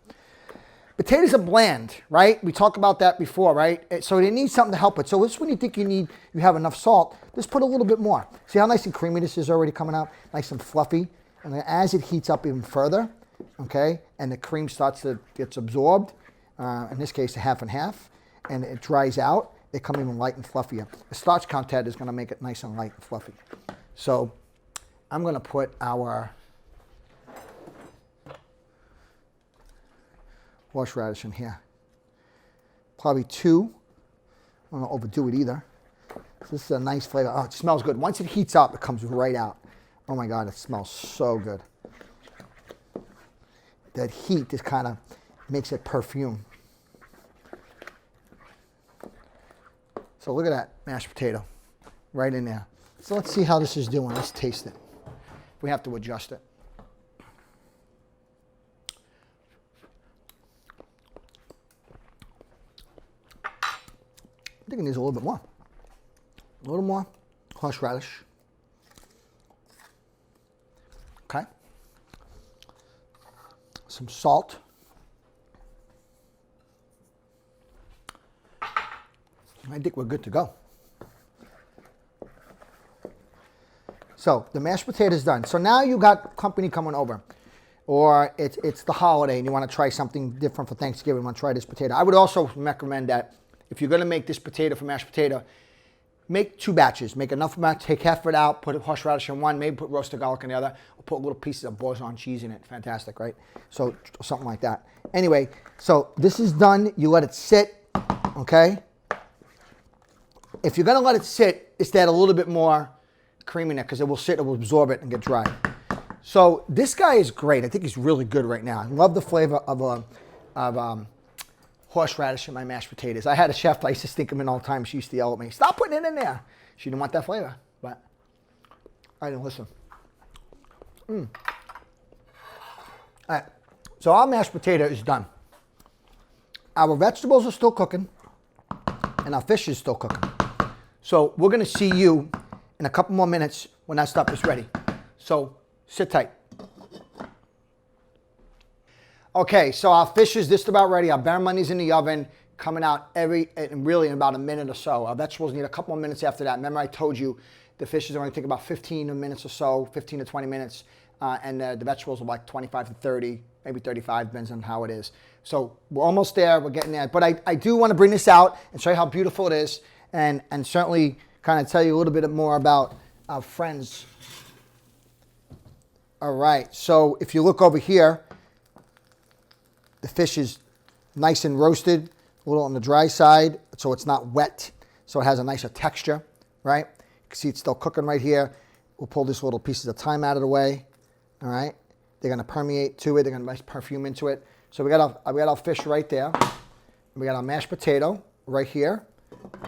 Potatoes are bland, right? We talked about that before, right? So they need something to help it. So this is when you think you have enough salt, just put a little bit more. See how nice and creamy this is already coming out? Nice and fluffy. And then as it heats up even further, okay, and the cream gets absorbed, in this case, a half and half, and it dries out, they come even light and fluffier. The starch content is going to make it nice and light and fluffy. So I'm going to put our horseradish in here. Probably 2. I don't want to overdo it either. So this is a nice flavor. Oh, it smells good. Once it heats up, it comes right out. Oh my God, it smells so good. That heat just kind of makes it perfume. So look at that mashed potato right in there. So let's see how this is doing. Let's taste it. We have to adjust it. I'm thinking there's a little bit more. A little more horseradish. Okay. Some salt. I think we're good to go. So the mashed potato is done. So now you got company coming over, or it's the holiday and you want to try something different for Thanksgiving. You want to try this potato. I would also recommend that if you're going to make this potato for mashed potato, make 2 batches. Make enough amount, take half of it out, put horseradish in one, maybe put roasted garlic in the other, or put little pieces of Boursin cheese in it. Fantastic, right? So something like that. Anyway, so this is done. You let it sit, okay? If you're going to let it sit, it's to add a little bit more cream in it because it will sit, it will absorb it and get dry. So this guy is great. I think he's really good right now. I love the flavor of horseradish in my mashed potatoes. I had a chef, I used to stick them in all the time. She used to yell at me, stop putting it in there. She didn't want that flavor, but I didn't listen. All right, so our mashed potato is done. Our vegetables are still cooking and our fish is still cooking. So we're gonna see you in a couple more minutes when that stuff is ready. So sit tight. Okay, so our fish is just about ready. Our barramundi's in the oven, coming out really in about a minute or so. Our vegetables need a couple more minutes after that. Remember I told you the fish is only take about 15 minutes or so, 15 to 20 minutes, and the vegetables are like 25 to 30, maybe 35, depends on how it is. So we're almost there, we're getting there. But I do want to bring this out and show you how beautiful it is, and certainly kind of tell you a little bit more about our friends. All right, so if you look over here, the fish is nice and roasted, a little on the dry side, so it's not wet, so it has a nicer texture, right? You can see it's still cooking right here. We'll pull these little pieces of thyme out of the way, all right? They're gonna permeate to it, they're gonna nice perfume into it. So we got our fish right there. We got our mashed potato right here,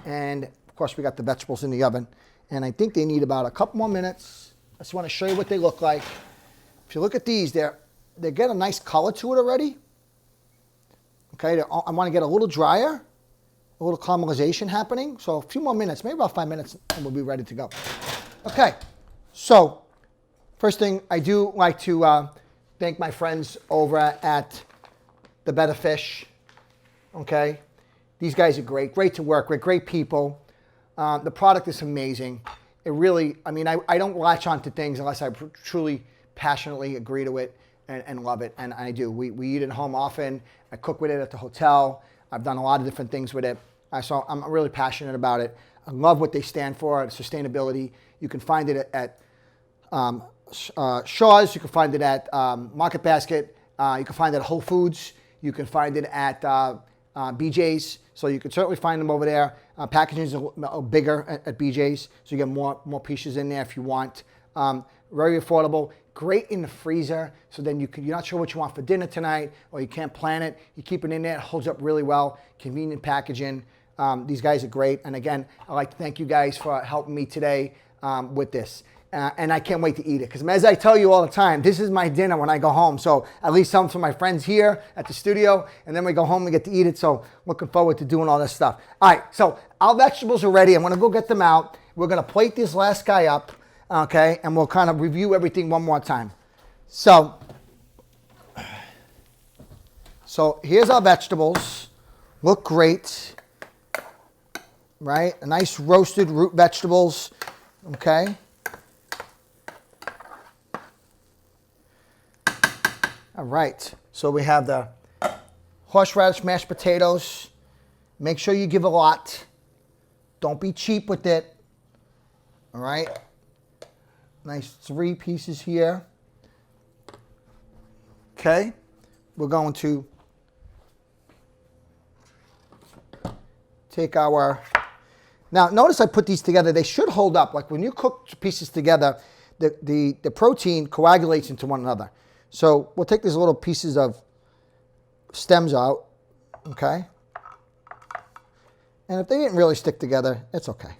and of course we got the vegetables in the oven. And I think they need about a couple more minutes. I just wanna show you what they look like. If you look at these, they get a nice color to it already. Okay, I want to get a little drier, a little caramelization happening. So a few more minutes, maybe about 5 minutes, and we'll be ready to go. Okay, so first thing, I do like to thank my friends over at The Better Fish. Okay, these guys are great to work with, great people. The product is amazing. It really, I mean, I don't latch on to things unless I truly passionately agree to it and love it, and I do. We eat it at home often. I cook with it at the hotel. I've done a lot of different things with it. So I'm really passionate about it. I love what they stand for, sustainability. You can find it at Shaw's. You can find it at Market Basket. You can find it at Whole Foods. You can find it at BJ's. So you can certainly find them over there. Packaging is bigger at BJ's, so you get more pieces in there if you want. Very affordable. Great in the freezer, so then you're not sure what you want for dinner tonight, or you can't plan it. You keep it in there, it holds up really well. Convenient packaging. These guys are great, and again, I'd like to thank you guys for helping me today with this. And I can't wait to eat it, because as I tell you all the time, this is my dinner when I go home. So at least some for my friends here at the studio, and then we go home and get to eat it. So looking forward to doing all this stuff. All right, so our vegetables are ready. I'm gonna go get them out. We're gonna plate this last guy up. Okay, and we'll kind of review everything one more time. So here's our vegetables. Look great, right? A nice roasted root vegetables, okay? All right, so we have the horseradish mashed potatoes. Make sure you give a lot. Don't be cheap with it, all right? Nice 3 pieces here. Okay, we're going to take our, now notice I put these together. They should hold up. Like when you cook pieces together, the protein coagulates into one another. So we'll take these little pieces of stems out, okay? And if they didn't really stick together, it's okay.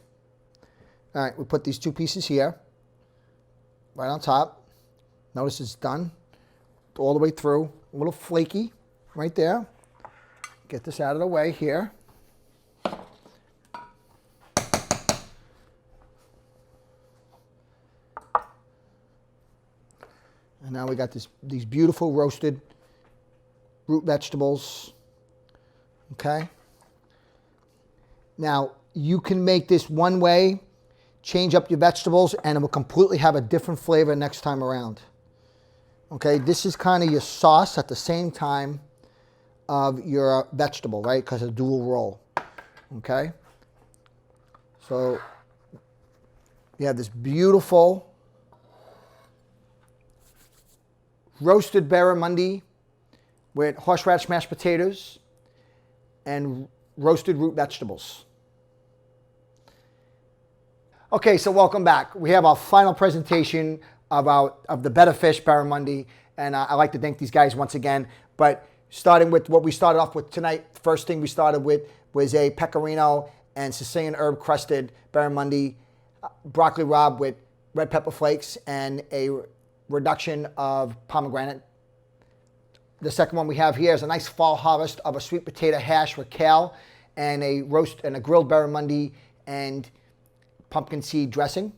All right, we put these 2 pieces here. Right on top. Notice it's done all the way through. A little flaky right there. Get this out of the way here. And now we got these beautiful roasted root vegetables. Okay. Now, you can make this one way, change up your vegetables, and it will completely have a different flavor next time around. Okay, this is kind of your sauce at the same time of your vegetable, right? Because it's a dual roll. Okay. So you have this beautiful roasted barramundi with horseradish mashed potatoes and roasted root vegetables. Okay, so welcome back. We have our final presentation of the Better Fish Barramundi, and I'd like to thank these guys once again. But starting with what we started off with tonight, first thing we started with was a Pecorino and Sicilian herb crusted barramundi, broccoli rabe with red pepper flakes, and a reduction of pomegranate. The second one we have here is a nice fall harvest of a sweet potato hash with kale and a grilled barramundi and pumpkin seed dressing.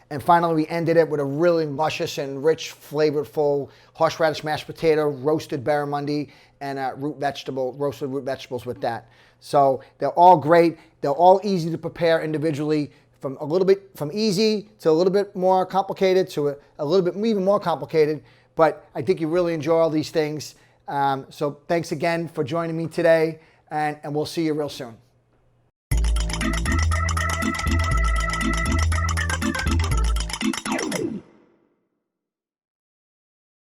And finally, we ended it with a really luscious and rich, flavorful horseradish mashed potato, roasted barramundi, and roasted root vegetables with that. So they're all great. They're all easy to prepare individually, from easy to a little bit more complicated to a little bit even more complicated. But I think you really enjoy all these things. So thanks again for joining me today, and we'll see you real soon.